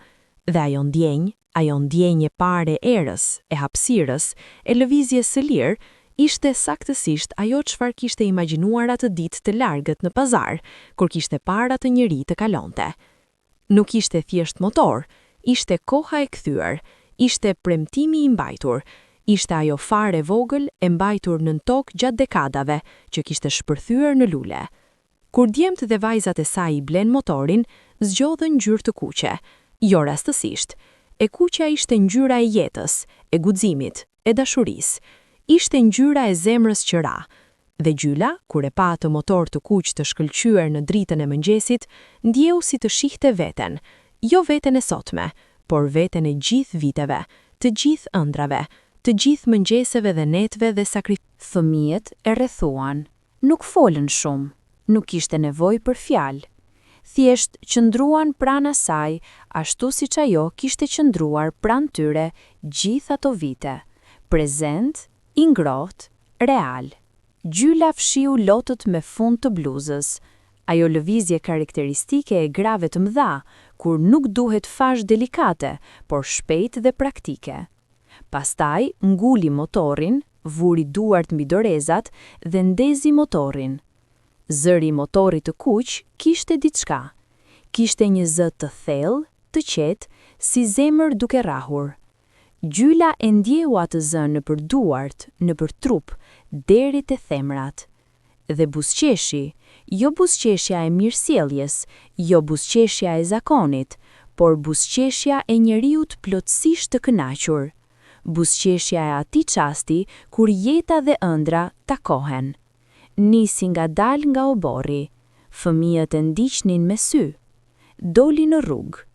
Dhe ajo ndjenjë e parë e erës, e hapësirës, e lëvizjes së lirë, ishte saktësisht ajo çfarë kishte imagjinuar atë ditë të largët në pazar, kur kishte parë atë njeri të kalonte. Nuk ishte thjesht motor, ishte koha e kthyer, ishte premtimi i mbajtur, ishte ajo farë e vogël e mbajtur nën tokë gjatë dekadave që kishte shpërthyer në lule. Kur djemtë dhe vajzat e saj i blen motorin, zgjodhen ngjyrë të kuqe, jo rastësisht. E kuqja ishte ngjyra e jetës, e guximit, e dashurisë. Ishte ngjyra e zemrës që ra. Dhe Gjyla, kur e pa atë motor të kuq të shkëlqyer në dritën e mëngjesit, ndjeu si të shihte veten, jo veten e sotme, por veten e gjithë viteve, të gjithë ëndrave, të gjithë mëngjeseve dhe netëve dhe Fëmijët e rrethuan, nuk folën shumë, nuk kishte nevojë për fjalë. Thjesht qëndruan pranë asaj, ashtu siç ajo kishte qëndruar pranë tyre gjithë ato vite, prezent, i ngrohtë, real. Gjyla fshiu lotët me fund të bluzës, ajo lëvizje karakteristike e grave të mëdha, kur nuk duhet fash delikate, por shpejt dhe praktike. Pastaj nguli motorin, vuri duart mbi dorezat dhe ndezi motorin. Zëri i motorit të kuq kishte diçka. Kishte një zë të thellë, të qetë, si zemër duke rrahur. Gjyla e ndjeu atë zë nëpër duart, nëpër trup, deri te themrat. Dhe buzëqeshi, jo buzëqeshja e mirësjelljes, jo buzëqeshja e zakonit, por buzëqeshja e njeriu plotësisht të kënaqur. Buzëqeshja e atij çasti kur jeta dhe ëndra takohen. Nisi ngadalë nga oborri, fëmijët e ndiqnin me sy. Doli në rrugë,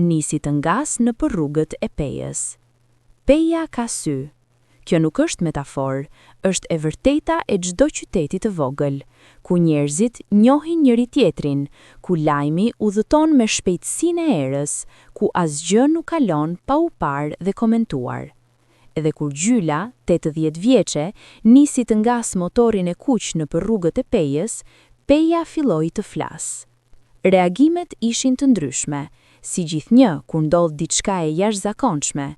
nisi të ngas nëpër rrugët e pejës. Peja ka sy. Kjo nuk është metaforë, është e vërteta e çdo qyteti të vogël, ku njerëzit njohin njëri tjetrin, ku lajmi udhëton me shpejtësinë e erës, ku asgjë nuk kalon pa u parë dhe komentuar. Edhe kur Gjyla, 80 vjeçe, nisi të ngas motorin e kuq nëpër rrugët e pejës, peja filloi të flasë. Reagimet ishin të ndryshme, si gjithnjë kur ndodh diçka e jashtëzakonshme.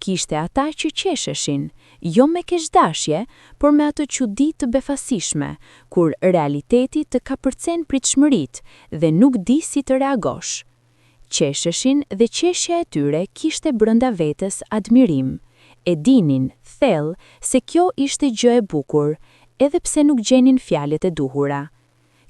Kishte ata që qesheshin, jo me keqdashje, por me atë çudi të befasishme, kur realiteti të kapërcen pritshmëritë dhe nuk di si të reagosh. Qesheshin dhe qeshja e tyre kishte brenda vetes admirim. E dinin, thellë, se kjo ishte gjë e bukur, edhe pse nuk gjenin fjalët e duhura.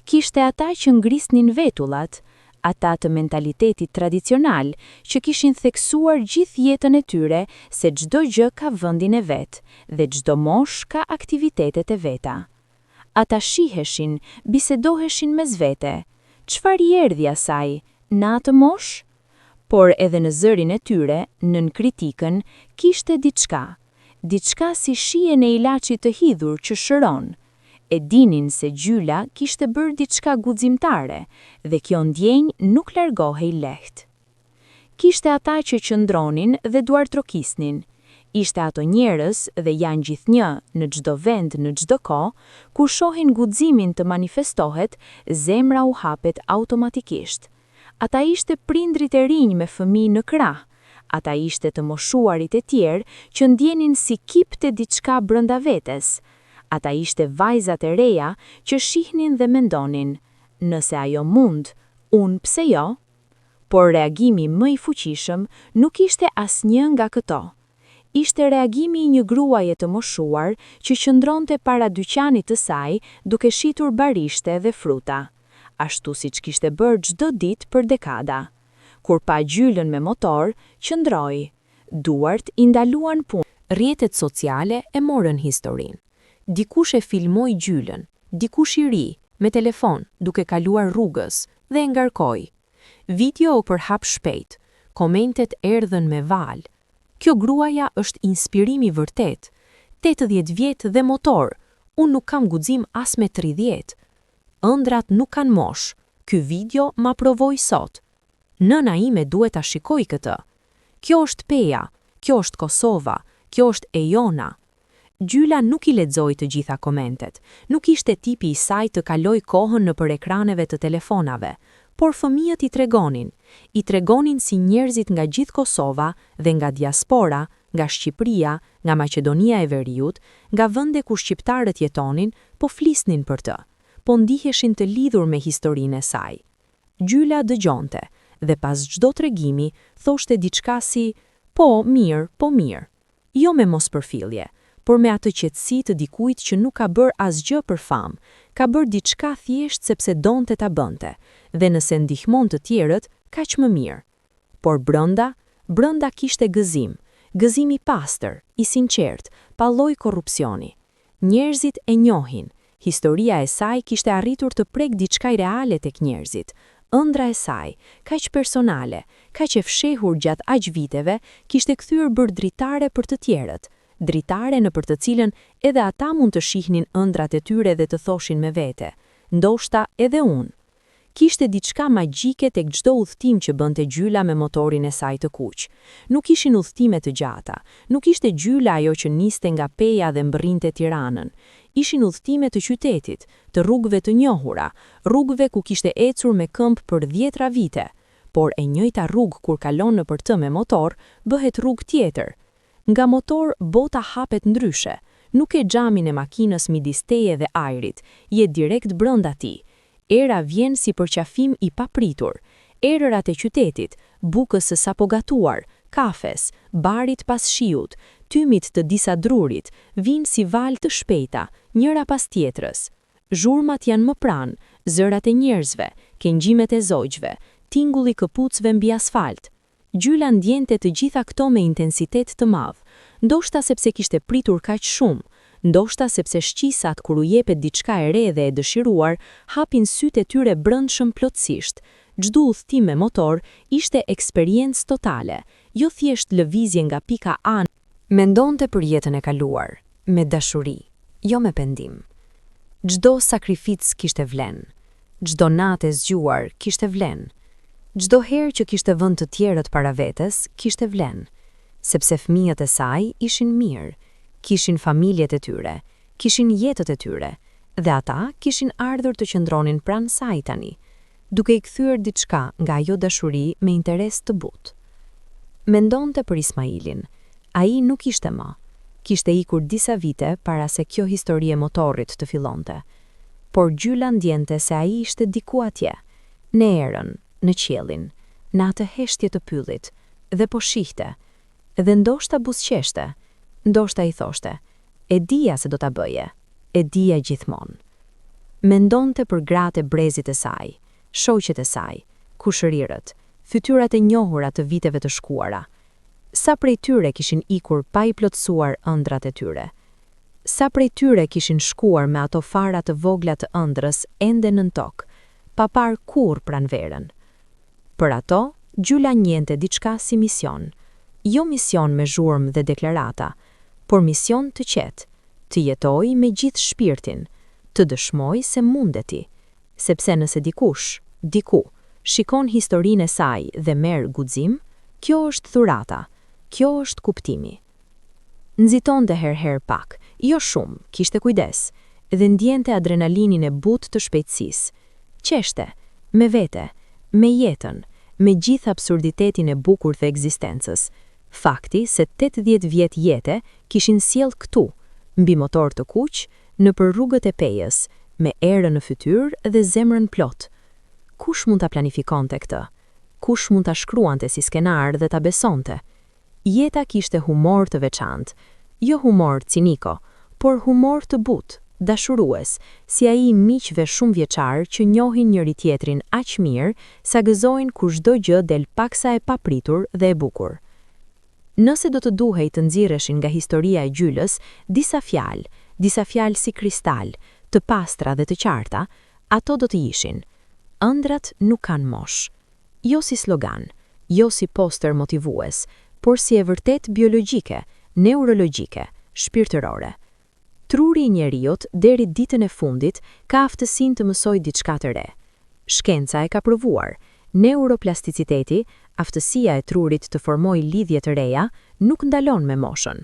Kishte ata që ngrisnin vetullat, ata të mentalitetit tradicional që kishin theksuar gjithë jetën e tyre se çdo gjë ka vendin e vet dhe çdo moshë ka aktivitetet e veta. Ata shiheshin, bisedoheshin mes vete. Çfarë i erdhi asaj, në atë moshë? Por edhe në zërin e tyre, nën kritikën, kishte diçka si shijen e ilaçit të hidhur që shëron. E dinin se Gjyla kishte bërë diçka guximtare dhe kjo ndjenjë nuk largohej lehtë. Kishte ata që qëndronin dhe duartrokisnin. Ishte ato njerëz dhe janë gjithnjë në çdo vend, në çdo kohë, kur shohin guximin të manifestohet, zemra u hapet automatikisht. Ata ishte prindrit e rinj me fëmijë në krah. Ata ishte të moshuarit e tjerë që ndjenin si kipte diçka brenda vetes. Ata ishte vajzat e reja që shihnin dhe mendonin, nëse ajo mund, unë pse jo? Por reagimi më i fuqishëm nuk ishte asnjë nga këto. Ishte reagimi i një gruaje të moshuar që qëndronte para dyqanit të saj duke shitur barishte dhe fruta, ashtu siç kishte bërë çdo ditë për dekada. Kur pa Gjylën me motor, qëndroi. Duart i ndaluan punë. Rrjetet sociale e morën historinë. Dikush e filmoi Gjylën, dikush i ri, me telefon, duke kaluar rrugës, dhe e ngarkoi. Video u përhap shpejt, komentet erdhën me val. Kjo gruaja është inspirimi vërtet. 80 vjet dhe motor, unë nuk kam guxim as me 30. Ëndrat nuk kanë mosh, ky video ma provoi sot. Nëna ime duhet ta shikoj këtë. Kjo është Peja, kjo është Kosova, kjo është Ejona. Gjyla nuk i lexoi të gjitha komentet, nuk ishte tipi i saj të kaloj kohën nëpër ekraneve të telefonave, por fëmijët i tregonin si njerëzit nga gjithë Kosova dhe nga diaspora, nga Shqipëria, nga Maqedonia e Veriut, nga vende ku shqiptarët jetonin, po flisnin për të, po ndiheshin të lidhur me historinë e saj. Gjyla dëgjonte dhe pas çdo tregimi thoshte diçka si po mirë, jo me mospërfillje, por me atë qetësi të dikujt që nuk ka bërë asgjë për famë, ka bërë diçka thjesht sepse donte ta bënte, dhe nëse ndihmon të tjerët, kaq më mirë. Por brenda kishte gëzim i pastër, i sinqert, pa lloj korrupsioni. Njerëzit e njohin, historia e saj kishte arritur të prek diçka reale tek njerëzit. Ëndra e saj, kaq personale, kaq e fshehur gjatë aq viteve, kishte kthyer bërë dritare për të tjerët. Dritare në për të cilën edhe ata mund të shihnin ëndrat e tyre dhe të thoshin me vete, ndoshta edhe unë. Kishte diçka magjike tek çdo udhtim që bënte Gjyla me motorin e saj të kuq. Nuk ishin udhtime të gjata, nuk ishte Gjyla ajo që niste nga Peja dhe mbërrinte Tiranën. Ishin udhtime të qytetit, të rrugëve të njohura, rrugëve ku kishte ecur me këmbë për 10 vite, por e njëjta rrugë kur kalon nëpër të me motor, bëhet rrugë tjetër. Nga motor bota hapet ndryshe, nuk e xhamin e makinës midis teje dhe ajrit, je direkt brenda ti. Era vjen si përqafim i papritur. Erërat e qytetit, bukës së sapo gatuar, kafes, barit pas shiut, tymit të disa drurit, vinë si val të shpejta, njëra pas tjetrës. Zhurmat janë më pranë, zërat e njerëzve, këngjimet e zogjve, tingulli këpucëve mbi asfalt. Gjyla ndjente të gjitha këto me intensitet të madh, ndoshta sepse kishte pritur kaq shumë, ndoshta sepse shqisat kur u jepet diçka e re dhe e dëshiruar, hapin sytë e tyre brendshëm plotësisht. Çdo udhtim me motor ishte eksperiencë totale, jo thjesht lëvizje nga pika A. Mendonte për jetën e kaluar, me dashuri, jo me pendim. Çdo sakrificë kishte vlen, çdo natë e zgjuar kishte vlen. Çdo herë që kishte vënë të tjerët para vetes, kishte vlen, sepse fëmijët e saj ishin mirë, kishin familjet e tyre, kishin jetët e tyre, dhe ata kishin ardhur të qëndronin pranë saj tani, duke i kthyer diçka nga ajo dashuri me interes të butë. Mendonte për Ismailin, ai nuk ishte më, kishte ikur disa vite para se kjo histori e motorit të fillonte, por Gjyla ndjente se ai ishte diku atje, në erën, në qiellin, në atë heshtje të pyllit, dhe po shihte, dhe ndoshta buzëqeshte, ndoshta i thoshte, e dija se do ta bëje, e dija gjithmonë. Mendonte për gratë e brezit e saj, shoqet e saj, kushërirët, fytyrat e njohura të viteve të shkuara. Sa prej tyre kishin ikur pa i plotësuar ëndrat e tyre. Sa prej tyre kishin shkuar me ato fara të vogla të ëndrës ende nën tokë, pa parë kurrë pranverën. Për ato, Gjyla njente diçka si mision. Jo mision me zhurmë dhe deklarata, por mision të qetë, të jetoj me gjithë shpirtin, të dëshmoj se mundeti, sepse nëse diku, shikon historinë e saj dhe merr guxim, kjo është dhurata, kjo është kuptimi. Nxitonte herë pak, jo shumë, kishte kujdes, dhe ndjente adrenalinin e butë të shpejtësisë. Qeshte, me vete, me jetën, me gjithë absurditetin e bukur të ekzistencës. Fakti se 80 vjet jete kishin sjellë këtu, mbi motor të kuq, nëpër rrugët e Pejës, me erën në fytyrë dhe zemrën plot. Kush mund ta planifikonte këtë? Kush mund ta shkruante si skenar dhe ta besonte? Jeta kishte humor të veçantë, jo humor ciniko, por humor të butë, dashurues, si ai miqve shumë vjeçar që njohin njëri tjetrin aq mirë sa gëzojnë kur çdo gjë del paksa e papritur dhe e bukur. Nëse do të duhej të nxirreshin nga historia e Gjylës disa fjalë si kristal, të pastra dhe të qarta, ato do të ishin: ëndrat nuk kanë mosh. Jo si slogan, jo si poster motivues, por si e vërtet biologjike, neurologjike, shpirtërore. Truri i njeriut deri ditën e fundit ka aftësinë të mësojë diçka të re. Shkenca e ka provuar, neuroplasticiteti, aftësia e trurit të formojë lidhje të reja, nuk ndalon me moshën.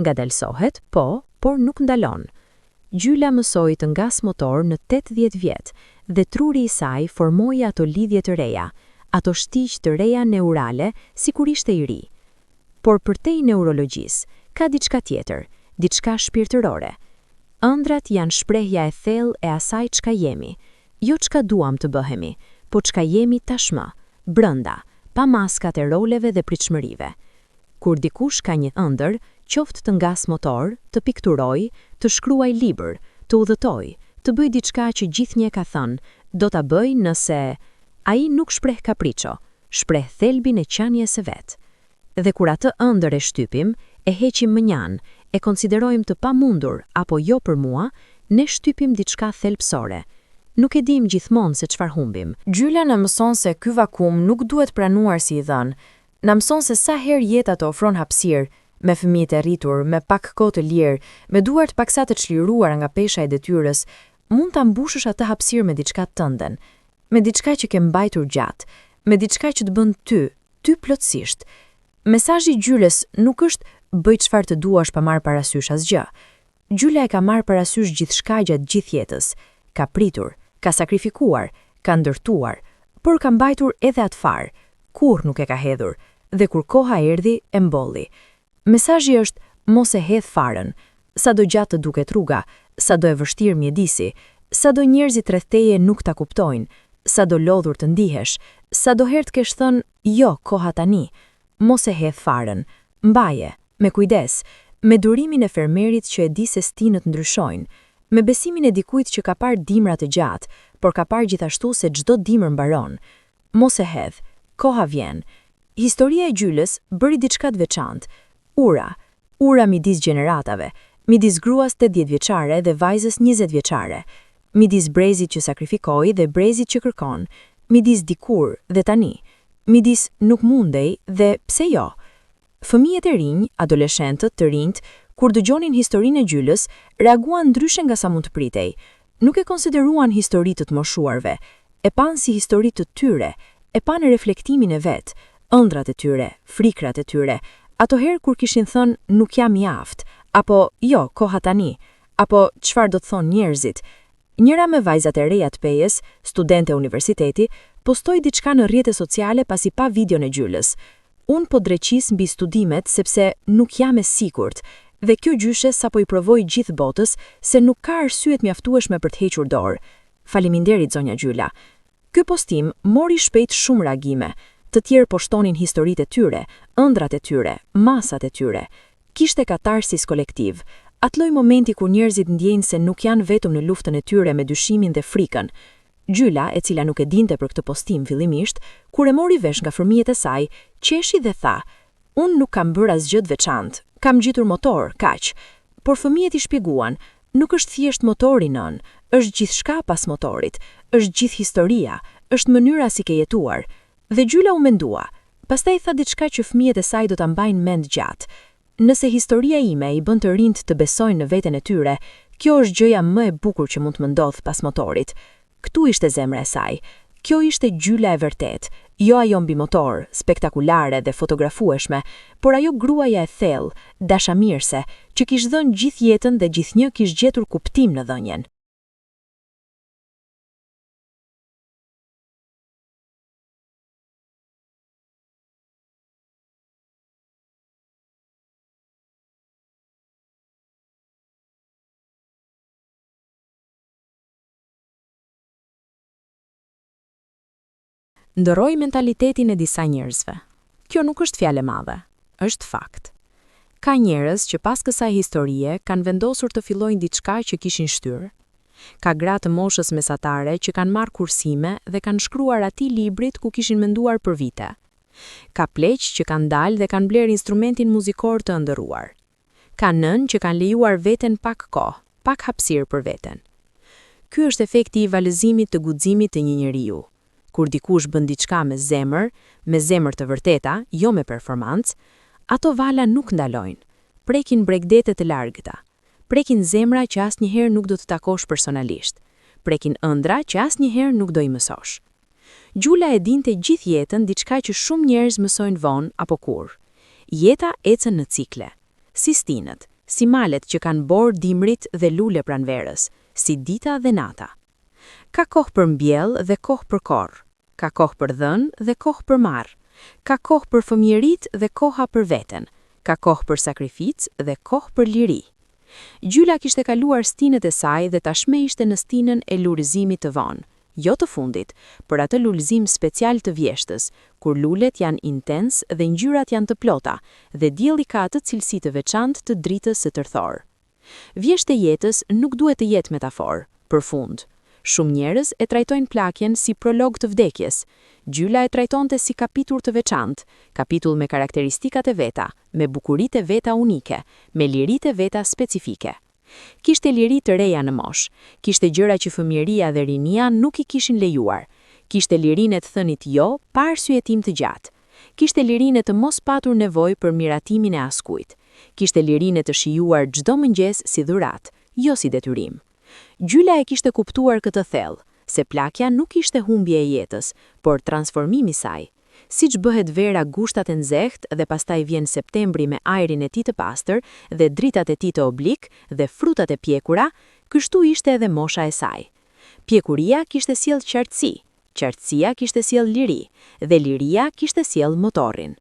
Ngadalsohet, po, por nuk ndalon. Gjyla mësoi të ngas motor në 80 vjet dhe truri i saj formoi ato lidhje të reja, ato shtiq të reja neurale sikur ishte i ri. Por përtej neurologjisë, ka diçka tjetër, diçka shpirtërore. Ëndrat janë shprehja e thellë e asaj çka jemi, jo çka duam të bëhemi, po çka jemi tashmë, brenda, pa maskat e roleve dhe pritshmërive. Kur dikush ka një ëndër, qoftë të ngas motor, të pikturoj, të shkruaj libër, të udhëtoj, të bëj diçka që gjithnjë ka thënë, do ta bëj nëse ai nuk shpreh kapriço, shpreh thelbin e qanies së vet. Dhe kur atë ëndër e shtypim, e heqim mënjan, e konsiderojmë të pamundur apo jo për mua, ne shtypim diçka thelbësore. Nuk e dim gjithmonë se çfarë humbim. Gjyla na mëson se ky vakum nuk duhet pranuar si i dhënë. Na mëson se sa herë jeta të ofron hapësirë, me fëmijët e rritur, me pak kohë të lirë, me duart paksa të çliruara nga pesha e detyrës, mund ta mbushësh atë hapësirë me diçka tënden, me diçka që ke mbajtur gjatë, me diçka që të bën ty plotësisht. Mesazhi i gjylës nuk është bëj çfarë të duash pa marrë parasysh asgjë. Gjyla e ka marrë parasysh gjithçka gjatë gjithë jetës, ka pritur, ka sakrifikuar, ka ndërtuar, por ka mbajtur edhe atë farë, kur nuk e ka hedhur, dhe kur koha erdhi e mbolli. Mesazhi është mos e hedh farën, sado gjatë të duket rruga, sado e vështirë mjedisi, sado njerëzit rreth teje nuk ta kuptojnë, sado lodhur të ndihesh, sado herë të kesh thënë jo, koha tani. Mos e hedh farën, mbaje, me kujdes, me durimin e fermerit që e di se stinët ndryshojnë, me besimin e dikujt që ka parë dimra të gjatë, por ka parë gjithashtu se çdo dimër mbaron. Mos e hedh, koha vjen. Historia e gjylës bëri diçka të veçantë. Ura midis gjeneratave, midis gruas 80 vjeçare dhe vajzës 20 vjeçare, midis brezit që sakrifikoi dhe brezit që kërkon, midis dikur dhe tani, midis nuk mundej dhe pse jo. Fëmijët e rinj, adoleshentët të rinjt, kur dëgjonin historinë e gjylës, reaguan ndryshe nga sa mund të pritej. Nuk e konsideruan histori të moshuarve, e pan si histori të tyre, e pan reflektimin e vet, ëndrat e tyre, frikrat e tyre, ato herë kur kishin thënë nuk jam i aftë, apo jo, koha tani, apo çfarë do të thonë njerëzit. Njëra me vajzat e reja të Pejës, studente universiteti, postoi diçka në rrjete sociale pasi pa videon e gjylës. Unë po dreqis mbi studimet sepse nuk jam e sigurt, dhe kjo gjyshe sapo i provoj gjithë botës se nuk ka arsye të mjaftueshme për të hequr dorë. Faleminderit zonja Gjyla. Ky postim mori shpejt shumë reagime. Të tjerë poshtonin historitë e tyre, ëndrat e tyre, masat e tyre. Kishte katarsis kolektiv. Atloj momenti kur njerëzit ndjejnë se nuk janë vetëm në luftën e tyre me dyshimin dhe frikën. Gjyla, e cila nuk e dinte për këtë postim fillimisht, kur e mori vesh nga fëmijët e saj, qeshi dhe tha: "Unë nuk kam bërë asgjë të veçantë, kam gjitur motor, kaq." Por fëmijët i shpjeguan: "Nuk është thjesht motori nën, është gjithçka pas motorit, është gjithë historia, është mënyra si ke jetuar." Dhe Gjyla u mendua. Pastaj tha diçka që fëmijët e saj do ta mbajnë mend gjatë. Nëse historia ime i bën të rinjt të besojnë në veten e tyre, kjo është gjëja më e bukur që mund të më ndodh pas motorit. Ktu ishte zemra e saj. Kjo ishte gjyla e vërtet, Jo ajo mbi motor, spektakulare dhe fotografueshme, por ajo gruaja e thellë, dashamirëse, që kishte dhënë gjithë jetën dhe gjithnjë kishte gjetur kuptim në dhënien. Ndërroi mentalitetin e disa njerëzve. Kjo nuk është fjalë e madhe, është fakt. Ka njerëz që pas kësaj historie kanë vendosur të fillojnë diçka që kishin shtyrë. Ka gra të moshës mesatare që kanë marrë kursime dhe kanë shkruar atij librit ku kishin menduar për vite. Ka pleq që kanë dalë dhe kanë bler instrumentin muzikor të ëndërruar. Ka nënë që kanë lejuar veten pak kohë, pak hapësirë për veten. Ky është efekti i valëzimit të guximit të një njeriu. Kur dikush bën diçka me zemër të vërteta, jo me performancë, ato vala nuk ndalojnë. Prekin bregdete të largëta. Prekin zemra që asnjëherë nuk do të takosh personalisht. Prekin ëndra që asnjëherë nuk do I mësosh. Gjula e dinte gjithë jetën diçka që shumë njerëz mësojnë vonë apo kur. Jeta ecën në cikle, si stinët, si malet që kanë borë dimrit dhe lule pranverës, si dita dhe nata. Ka kohë për mbjell dhe kohë për korr. Ka kohë për dhënë dhe kohë për marrë. Ka kohë për fëmijëritë dhe koha për veten. Ka kohë për sakrificë dhe kohë për liri. Gjyla kishte kaluar stinët e saj dhe tashmë ishte në stinën e lulëzimit të vonë, jo të fundit, por atë lulëzim special të vjeshtës, kur lulet janë intens dhe ngjyrat janë të plota dhe dielli ka atë cilësi të veçantë të dritës së tërthor. Vjeshtë e jetës nuk duhet të jetë metaforë, përfund. Shumë njerëz e trajtojnë plakjen si prolog të vdekjes. Gjyla e trajtonte si kapitull të veçantë, kapitull me karakteristikat e veta, me bukuritë e veta unike, me liritë e veta specifike. Kishte liri të reja në moshë, kishte gjëra që fëmijëria dhe rinia nuk I kishin lejuar. Kishte lirinë e të thënit jo pa arsyetim të gjatë. Kishte lirinë e të mos patur nevojë për miratimin e askujt. Kishte lirinë e të shijuar çdo mëngjes si dhuratë, jo si detyrim. Gjyla e kishte kuptuar këtë thellë, se plakja nuk ishte humbje e jetës, por transformimi I saj. Siç bëhet vera gushtat e nxehtë dhe pastaj vjen septembri me ajrin e tij të pastër dhe dritat e tij të oblik dhe frutat e pjekura, kështu ishte edhe mosha e saj. Pjekuria kishte sjell qartësi, qartësia kishte sjell liri dhe liria kishte sjell motorin.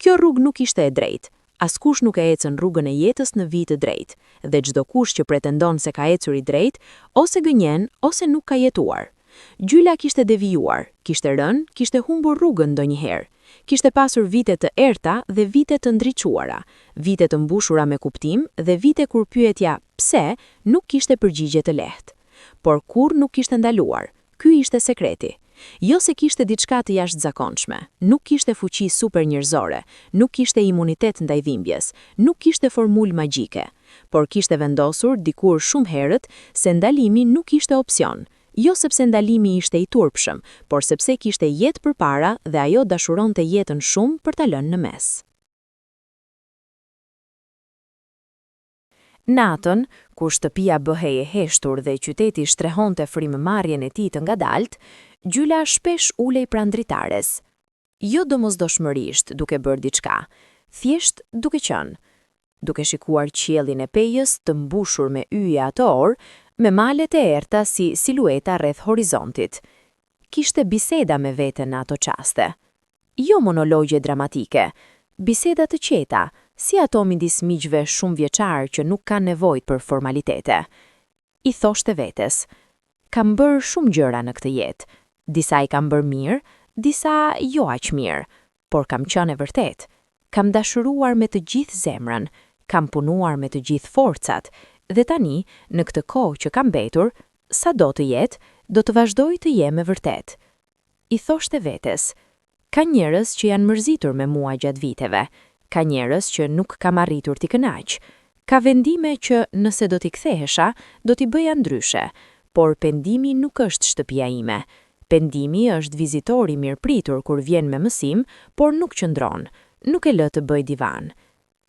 Kjo rrugë nuk ishte e drejtë. Askush nuk e ecën rrugën e jetës në vit të drejtë, dhe çdo kush që pretendon se ka ecur I drejtë, ose gënjen, ose nuk ka jetuar. Gjyla kishte devijuar, kishte rënë, kishte humbur rrugën ndonjëherë. Kishte pasur vite të errta dhe vite të ndriçuara, vite të mbushura me kuptim dhe vite kur pyetja pse nuk kishte përgjigje të lehtë. Por kur nuk kishte ndaluar. Ky ishte sekreti. Jo se kishte diçka të jashtëzakonshme, nuk kishte fuqi super njerëzore, nuk kishte imunitet ndaj dhimbjes, nuk kishte formulë magjike, por kishte vendosur dikur shumë herët se ndalimi nuk ishte opsion, jo sepse ndalimi ishte I turpshëm, por sepse kishte jetë përpara dhe ajo dashuronte jetën shumë për ta lënë në mes. Natën, kur shtëpia bëhej e heshtur dhe qyteti shtrehonte frymëmarrjen e tij të ngadalt, Gjyla shpesh ulej pranë dritares. Jo domosdoshmërisht duke bërë diçka, thjesht duke qenë. Duke shikuar qiellin e pejës të mbushur me yje ato orë, me malet e errta si silueta rreth horizontit. Kishte biseda me veten në ato çaste. Jo monologje dramatike, biseda të qeta, si ato midis miqve shumë vjeçar që nuk kanë nevojë për formalitete. I thoshte vetes: kam bërë shumë gjëra në këtë jetë. Disa I kam bërë mirë, disa jo aq mirë, por kam qenë e vërtet. Kam dashuruar me të gjithë zemrën, kam punuar me të gjithë forcat, dhe tani, në këtë kohë që kam mbetur, sa do të jetë, do të vazhdoj të jem e vërtet. I thoshte vetes: ka njerëz që janë mërzitur me mua gjatë viteve, ka njerëz që nuk kam arritur t'i kënaq, ka vendime që nëse do t'i kthehesha, do t'i bëja ndryshe, por pendimi nuk është shtëpia ime. Pendimi është vizitori mirëpritur kur vjen me mësim, por nuk qëndron, nuk e lë të bëj divan.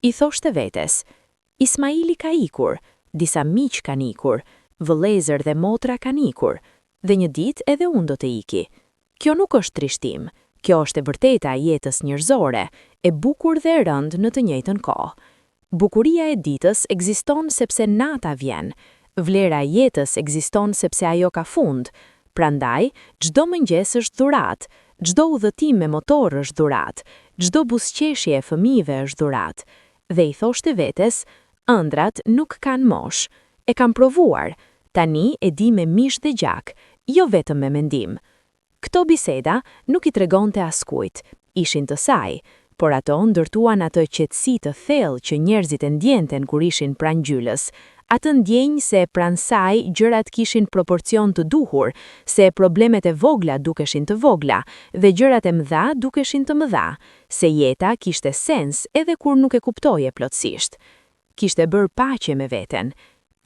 I thoshte vetes: Ismaili ka ikur, disa miq kanë ikur, vëllezër dhe motra kanë ikur, dhe një ditë edhe unë do të iki. Kjo nuk është trishtim, Kjo është e vërteta e jetës njerëzore, e bukur dhe e rëndë në të njëjtën kohë. Bukuria e ditës ekziston sepse nata vjen. Vlera e jetës ekziston sepse ajo ka fund. Prandaj, çdo mëngjes është dhuratë, çdo udhëtim me motor është dhuratë, çdo buzëqeshje e fëmijëve është dhuratë. Dhe i thoshte vetes, ëndrat nuk kanë moshë, e kam provuar. Tani e di me mish dhe gjak, jo vetëm me mendim. Këto biseda nuk i tregonte askujt, ishin të saj, por ato ndërtuan atë qetësi të thellë që njerëzit e ndjenten kur ishin pranë gjylës. Atë ndjenjë se pranë saj gjërat kishin proporcion të duhur, se problemet e vogla dukeshin të vogla dhe gjërat e mëdha dukeshin të mëdha, se jeta kishte sens edhe kur nuk e kuptoje plotësisht. Kishte bërë paqe me veten,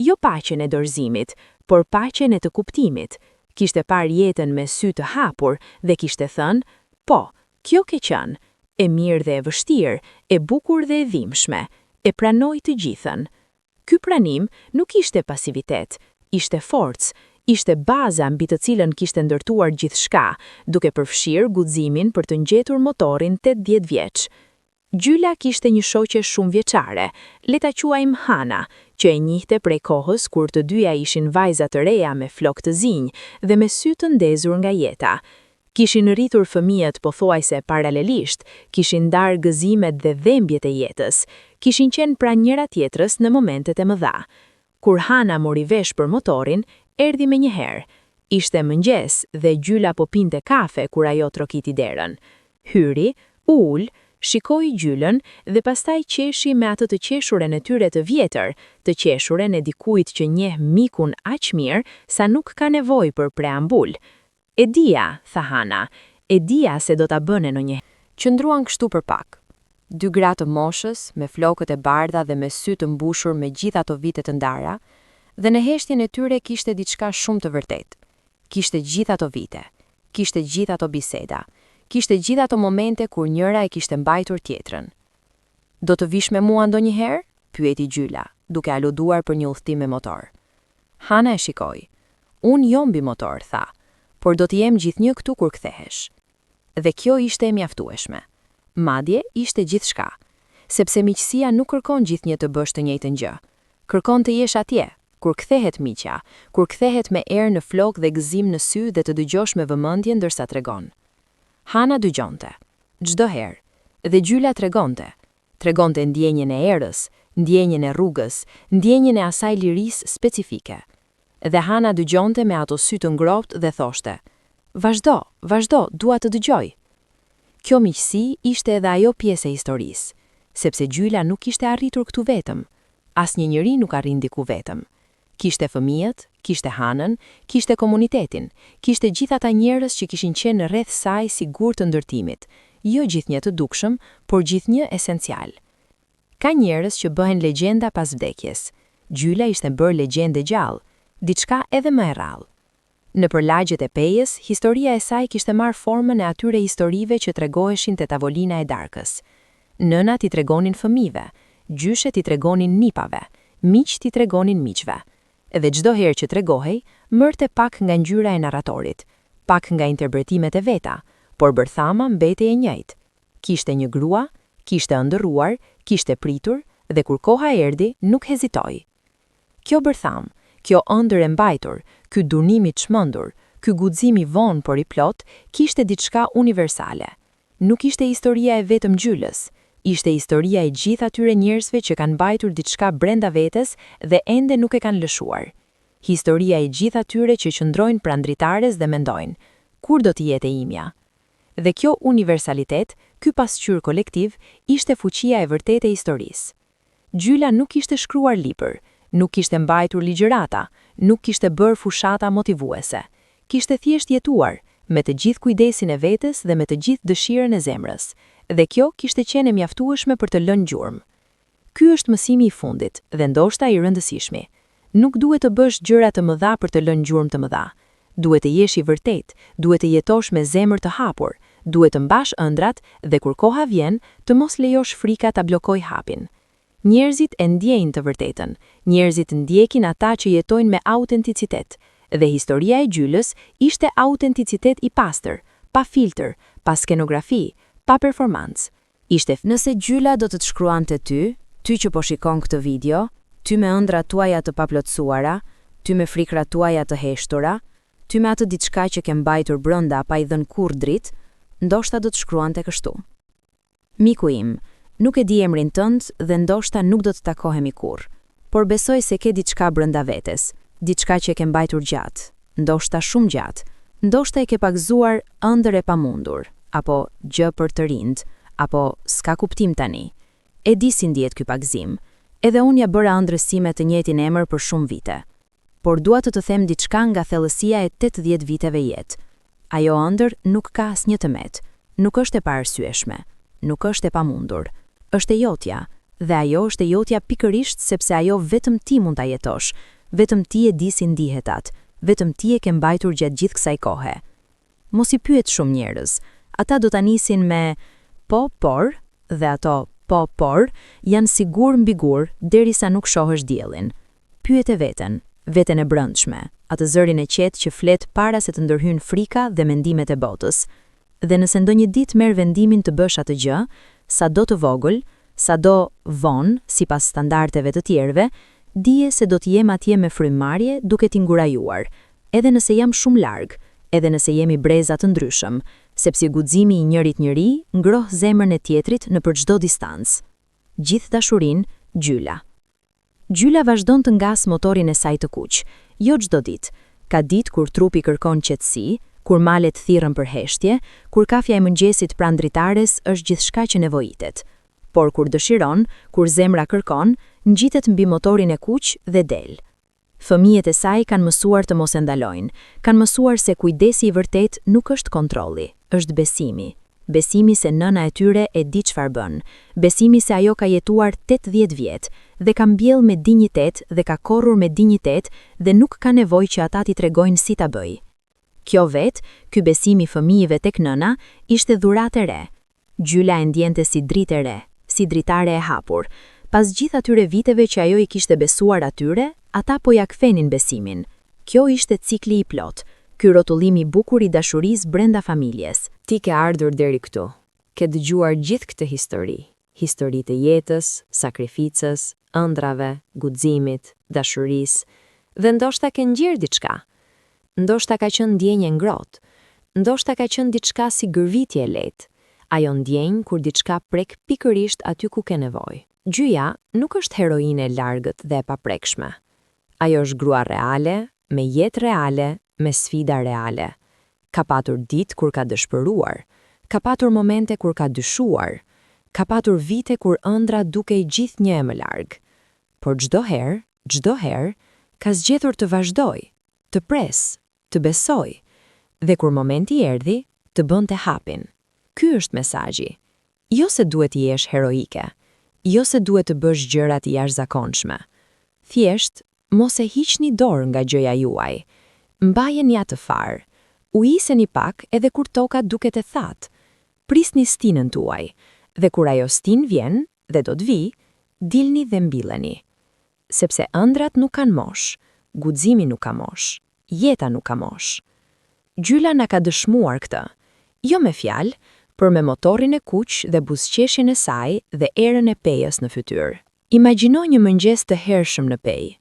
jo paqen e dorëzimit, por paqen e të kuptimit. Kishte parë jetën me sy të hapur dhe kishte thënë, po, kjo ke qenë, e mirë dhe e vështirë, e bukur dhe e dhimbshme, e pranoi të gjithën. Ky pranim nuk ishte pasivitet, ishte forcë, ishte baza mbi të cilën kishte ndërtuar gjithçka, duke përfshirë guximin për të ngjetur motorin 80 vjeç. Gjyla kishte një shoqe shumë vjeçare, le ta quajmë Hana, që e njihte prej kohës kur të dyja ishin vajza të reja me flokë të zinj dhe me sy të ndezur nga jeta. Kishin rritur fëmijët pothuajse paralelisht, kishin ndarë gëzimet dhe dhembjet e jetës, kishin qenë pranë njëra tjetrës në momentet e mëdha. Kur Hana mori vesh për motorin, erdhi menjëherë. Ishte mëngjes dhe Gjyla po pinte kafe kur ajo trokiti derën. Hyri, ul, shikoi Gjylën dhe pastaj qeshi me atë të qeshuren e tyre të vjetër, të qeshuren e dikujt që njeh mikun aq mirë sa nuk ka nevojë për preambul. E dia, tha Hana, e dia se do ta bëne ndonjëherë. Qëndruan kështu për pak. Dy gra të moshës, me flokët e bardha dhe me sy të mbushur me gjithë ato vite të ndara, dhe në heshtjen e tyre kishte diçka shumë të vërtetë. Kishte gjithë ato vite, kishte gjithë ato biseda, kishte gjithë ato momente kur njëra e kishte mbajtur tjetrën. Do të vish me mua ndonjëherë? Pyeti Gjyla, duke aluduar për një udhëtim me motor. Hana e shikoi. Unë jo mbi motor, tha, por do të jem gjithnjë këtu kur kthehesh. Dhe kjo ishte e mjaftueshme. Madje ishte gjithçka, sepse miqësia nuk kërkon gjithnjë të bësh të njëjtën gjë. Kërkon të jesh atje, kur kthehet miqja, kur kthehet me erë në flok dhe gëzim në sy dhe të dëgjosh me vëmendje ndërsa tregon. Hana dëgjonte, çdo herë, dhe Gjyla tregonte ndjenjen e erës, ndjenjen e rrugës, ndjenjen e asaj lirisë specifike. Dhe Hana dëgjonte me ato sy të ngrohtë dhe thoshte, vazhdo, dua të dëgjoj. Kjo miqësi ishte edhe ajo pjesë e historisë, sepse Gjyla nuk kishte arritur këtu vetëm, asnjë njeri nuk arrin diku vetëm. Kishte fëmijët, kishte Hanën, kishte komunitetin, kishte gjithë ata njerëz që kishin qenë rreth saj si gur të ndërtimit, jo gjithnjë të dukshëm, por gjithnjë esencial. Ka njerëz që bëhen legjenda pas vdekjes. Gjyla ishte bërë legjendë gjallë, diçka edhe më e rrallë. Në përlagjet e Pejës, historia e saj kishte marrë formën e atyre historive që tregoheshin te tavolina e darkës. Nënat i tregonin fëmijëve, gjyshet i tregonin nipave, miqt i tregonin miqve. Dhe çdo herë që tregohej, mërte pak nga ngjyra e narratorit, pak nga interpretimet e veta, por bërthama mbetej e njëjtë. Kishte një grua, kishte ëndërruar, kishte pritur dhe kur koha erdhi, nuk hezitoi. Kjo bërtham, kjo ëndër e mbajtur, ky durnim i çmendur, ky guxim i vonë por i plot, kishte diçka universale. Nuk ishte historia e vetëm Gjylës, ishte historia e gjithë atyre njerëzve që kanë mbajtur diçka brenda vetes dhe ende nuk e kanë lëshuar. Historia e gjithë atyre që qëndrojnë pranë dritares dhe mendojnë, kur do të jetë e imja? Dhe kjo universalitet, ky pasqyrë kolektiv, ishte fuqia e vërtetë e historisë. Gjyla nuk kishte shkruar libër, nuk kishte mbajtur ligjërata, nuk kishte bërë fushata motivuese. Kishte thjesht jetuar, me të gjithë kujdesin e vetes dhe me të gjithë dëshirën e zemrës, dhe kjo kishte qenë e mjaftueshme për të lënë gjurmë. Ky është mësimi i fundit dhe ndoshta i rëndësishmi. Nuk duhet të bësh gjëra të mëdha për të lënë gjurmë të mëdha. Duhet të jesh i vërtet, duhet të jetosh me zemër të hapur, duhet të mbash ëndrat dhe kur koha vjen, të mos lejosh frika ta bllokojë hapin. Njerëzit e ndjejnë të vërtetën, njerëzit ndjekin ata që jetojnë me autenticitet, dhe historia e Gjylës ishte autenticitet i pastër, pa filtr, pa skenografi, pa performancë. Nëse gjyla do të shkruante ty që po shikon këtë video, ty me ëndrat tuaja të paplotësuara, ty me frikrat tuaja të heshtura, ty me atë diçka që ke mbajtur brenda pa i dhënë kurrë dritë, ndoshta do të shkruante kështu. Miku im, nuk e di emrin tënd dhe ndoshta nuk do të takohemi kurrë, por besoj se ke diçka brenda vetes, diçka që ke mbajtur gjatë, ndoshta shumë gjatë, ndoshta e ke pagzuar ëndër e pamundur, apo gjë për të rind, apo s'ka kuptim tani. E di si ndihet ky pagzim, edhe unë ja bëra ëndrësime të njëjtin emër për shumë vite. Por dua të them diçka nga thellësia e 80 viteve jetë. Ajo ëndër nuk ka asnjë tëmet, nuk është e paarsyeshme, nuk është e pamundur, është e jotja, dhe ajo është e jotja pikërisht sepse ajo vetëm ti mund ta jetosh, vetëm ti e di si ndihet atë, vetëm ti e ke mbajtur gjatë gjithë kësaj kohe. Mos i pyet shumë njerëz, ata do ta nisin me po, por, dhe ato po, por janë sigur mbi gur derisa nuk shohësh diellin. Pyet e veten e brendshme, atë zërin e qetë që flet para se të ndërhyjnë frika dhe mendimet e botës. Dhe nëse ndonjë ditë merr vendimin të bësh atë gjë, sado të vogël, sado vonë sipas standardeve të tjerëve, dije se do të jem atje me frymëmarrje duke t'i ngurajuar, edhe nëse jam shumë larg, edhe nëse jemi breza të ndryshëm, sepse guximi i njërit njëri ngroh zemrën e tjetrit nëpër çdo distancë. Gjithë dashurinë, gjyla. Gjyla vazhdon të ngas motorin e saj të kuq. Jo çdo ditë. Ka ditë kur trupi kërkon qetësi, kur malet thirrën për heshtje, kur kafja e mëngjesit pranë dritares është gjithçka që nevojitet. Por kur dëshiron, kur zemra kërkon, ngjitet mbi motorin e kuq dhe del. Fëmijët e saj kanë mësuar të mos e ndalojnë, kanë mësuar se kujdesi i vërtet nuk është kontrolli, është besimi. Besimi se nëna e tyre e di çfarë bën, besimi se ajo ka jetuar 80 vjet dhe ka mbjell me dinjitet dhe ka korrur me dinjitet dhe nuk ka nevojë që ata t'i tregojnë si ta bëj. Kjo ky besimi fëmijëve tek nëna, ishte dhuratë e re. Gjyla e ndjente si dritë e re, si dritare e hapur. Pas gjithë atyre viteve që ajo i kishte besuar atyre, ata po ja kthenin besimin. Kjo ishte cikli i plot. Ky rrotullimi i bukur i dashurisë brenda familjes. Ti ke ardhur deri këtu. Ke dëgjuar gjithë këtë histori. Historitë e jetës, sakrificës, ëndrave, guximit, dashurisë, dhe ndoshta ke ngjier diçka. Ndoshta ka qenë ndjenjë ngrohtë. Ndoshta ka qenë diçka si gërvitje e lehtë. Ajo ndjenjë kur diçka prek pikërisht aty ku ke nevojë. Gjyja nuk është heroine e largët dhe e paprekshme. Ajo është grua reale, me jetë reale, me sfida reale. Ka patur ditë kur ka dëshpëruar, ka patur momente kur ka dyshuar, ka patur vite kur ëndra dukej gjithnjë e më larg. Por çdo herë, ka zgjedhur të vazhdoj, të pres, të besoj, dhe kur momenti erdhi, të bënte hapin. Ky është mesazhi. Jo se duhet të jesh heroike, jo se duhet të bësh gjërat jashtëzakonshme. Thjesht, mos e hiqni dorë nga gjëja juaj. Mbajeni atë far. U iseni pak edhe kur toka duket e thatë. Prisni stinën tuaj, dhe kur ajo stinë vjen, dhe do të vi, dilni dhe mbilleni. Sepse ëndrat nuk kanë mosh, guximi nuk ka mosh, jeta nuk ka mosh. Gjyla na ka dëshmuar këtë, jo me fjalë, por me motorin e kuq dhe buzëqeshjen e saj dhe erën e pejës në fytyrë. Imagjino një mëngjes të hershëm në pejë.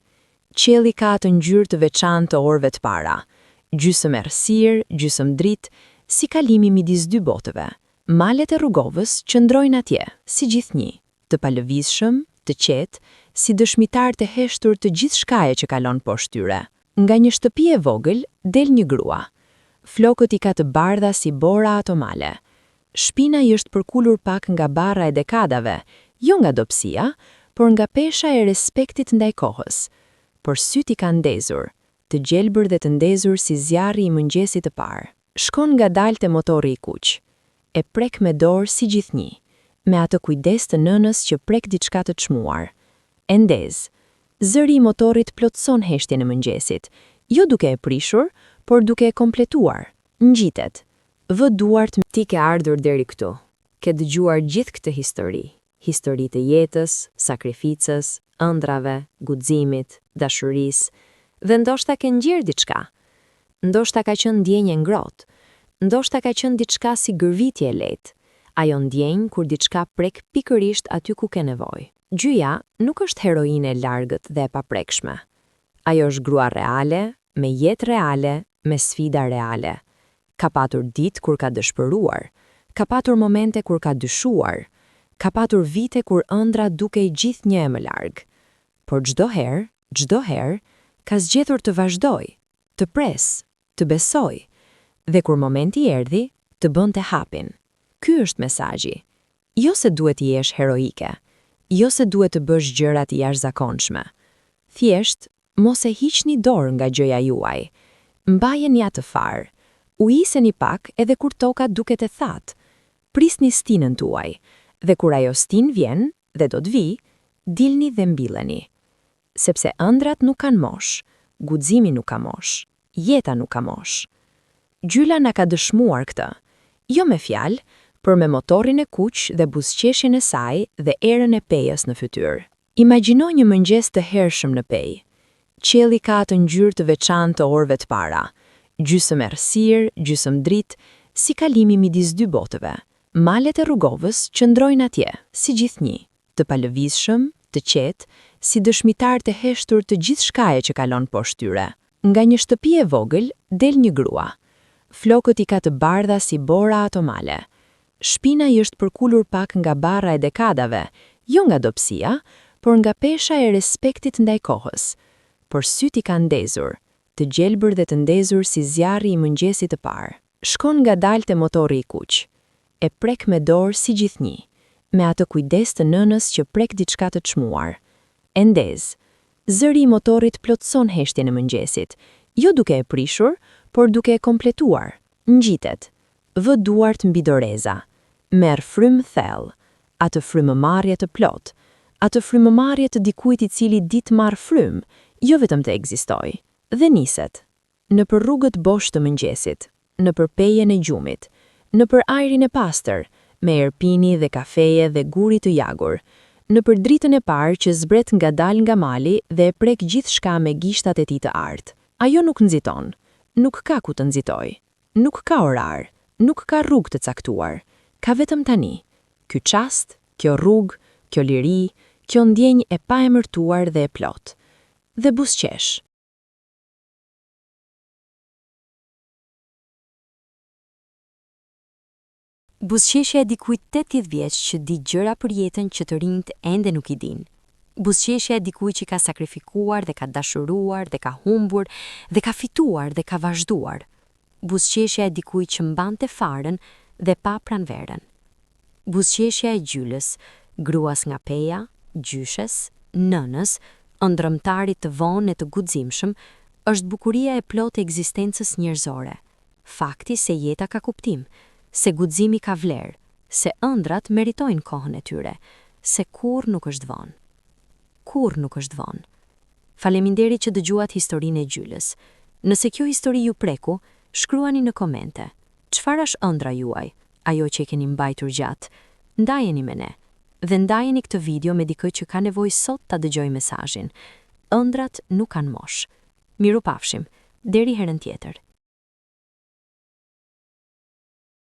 Qielli ka atë ngjyrë të veçantë të orëve të para, gjysmë errësirë, gjysmë dritë, si kalimi midis dy botëve. Malet e rrugovës qëndrojnë atje, si gjithnjë, të palëvizshëm, të qetë, si dëshmitar të heshtur të gjithë shkaje që kalon poshtë tyre. Nga një shtëpi e vogël del një grua. Flokët i ka të bardha si bora ato male. Shpina i është përkulur pak nga barra e dekadave, jo nga dobësia, por nga pesha e respektit ndaj kohës. Por syt i ka ndezur, të gjelbër dhe të ndezur si zjarri i mëngjesit të parë. Shkon ngadalë te motori i kuq. E prek me dorë si gjithnjë, me atë kujdes të nënës që prek diçka të çmuar. E ndez. Zëri i motorit plotson heshtjen e mëngjesit, jo duke e prishur, por duke e kompletuar. Ngjitet. Vë duart, ti ke ardhur deri këtu. Ke dëgjuar gjithë këtë histori. Historitë e jetës, sakrificës, ëndrave, guximit, dashurisë, dhe ndoshta ke ngjier diçka. Ndoshta ka qenë ndjenjë ngrohtë, ndoshta ka qenë diçka si gërvitje e lehtë. Ajo ndjenjë kur diçka prek pikërisht aty ku ke nevojë. Gjyja nuk është heroine e largët dhe e paprekshme. Ajo është grua reale, me jetë reale, me sfida reale. Ka patur ditë kur ka dëshpëruar, ka patur momente kur ka dyshuar, ka patur vite kur ëndra dukej gjithnjë e më larg. Por çdo herë, ka zgjedhur të vazhdoj, të pres, të besoj, dhe kur momenti erdhi, të bënte hapin. Ky është mesazhi. Jo se duhet të jesh heroike, jo se duhet të bësh gjëra të jashtëzakonshme. Thjesht, mos e hiqni dorë nga gjëja juaj. Mbajeni atë far. U iseni pak edhe kur toka duket e thatë. Prisni stinën tuaj, dhe kur ajo stinë vjen, dhe do të vi, dilni dhe mbilleni. Sepse ëndrat nuk kanë mosh, guximi nuk ka mosh, jeta nuk ka mosh. Gjyla na ka dëshmuar këtë, jo me fjalë, por me motorin e kuq dhe buzëqeshjen e saj dhe erën e pejës në fytyrë. Imagjino një mëngjes të hershëm në pejë. Qielli ka atë ngjyrë të veçantë të orëve të para, gjysmë errësirë, gjysmë dritë, si kalimi midis dy botëve. Malet e rrugovës qëndrojnë atje, si gjithnjë, të palëvizshëm, të qetë, si dëshmitar të heshtur të gjithë shkaje që kalon poshtë tyre. Nga një shtëpi e vogël del një grua. Flokët i ka të bardha si bora ato male. Shpina i është përkulur pak nga barra e dekadave, jo nga dobësia, por nga pesha e respektit ndaj kohës. Por syt i ka ndezur, të gjelbër dhe të ndezur si zjarri i mëngjesit të parë. Shkon ngadalë te motori i kuq. E prek me dorë si gjithnjë, me atë kujdes të nënës që prek diçka të çmuar. E ndez. Zëri i motorit plotson heshtjen e mëngjesit, jo duke e prishur, por duke e kompletuar. Ngjitet. Vë duart mbi doreza. Merr frymë thellë, atë frymëmarrje të plot, atë frymëmarrje të dikujt i cili ditë marr frymë, jo vetëm të ekzistojë, dhe niset. Nëpër rrugët bosh të mëngjesit, nëpër pejen e gjumit, nëpër ajrin e pastër, me erpini dhe kafeje dhe guri të jagur, nëpër dritën e parë që zbret ngadalë nga mali dhe e prek gjithçka me gishtat e tij të artë. Ajo nuk nxiton, nuk ka ku të nxitojë, nuk ka orar, nuk ka rrugë të caktuar, ka vetëm tani. Ky çast, kjo rrugë, kjo liri, kjo ndjenjë e paemërtuar dhe e plot. Dhe buzëqesh. Buzëqeshja e dikujt 80 vjeç që di gjëra për jetën që të rinjt ende nuk i din. Buzëqeshja e dikujt që ka sakrifikuar dhe ka dashuruar dhe ka humbur dhe ka fituar dhe ka vazhduar. Buzëqeshja e dikujt që mbante farën dhe pa pranverën. Buzëqeshja e gjylës, gruas nga peja, gjyshes, nënës, ëndrrëmtarit të vonë e të guximshëm, është bukuria e plotë e ekzistencës njerëzore. Fakti se jeta ka kuptim, se guximi ka vlerë, se ëndrat meritojnë kohën e tyre, se kur nuk është vonë. Kur nuk është vonë. Faleminderit që dëgjuat historinë e gjylës. Nëse kjo histori ju preku, shkruani në komente. Çfarë është ëndra juaj, ajo që e keni mbajtur gjatë? Ndajeni me ne. Dhe ndajeni këtë video me dikë që ka nevojë sot ta dëgjojë mesazhin. Ëndrat nuk kanë mosh. Mirupafshim, deri herën tjetër.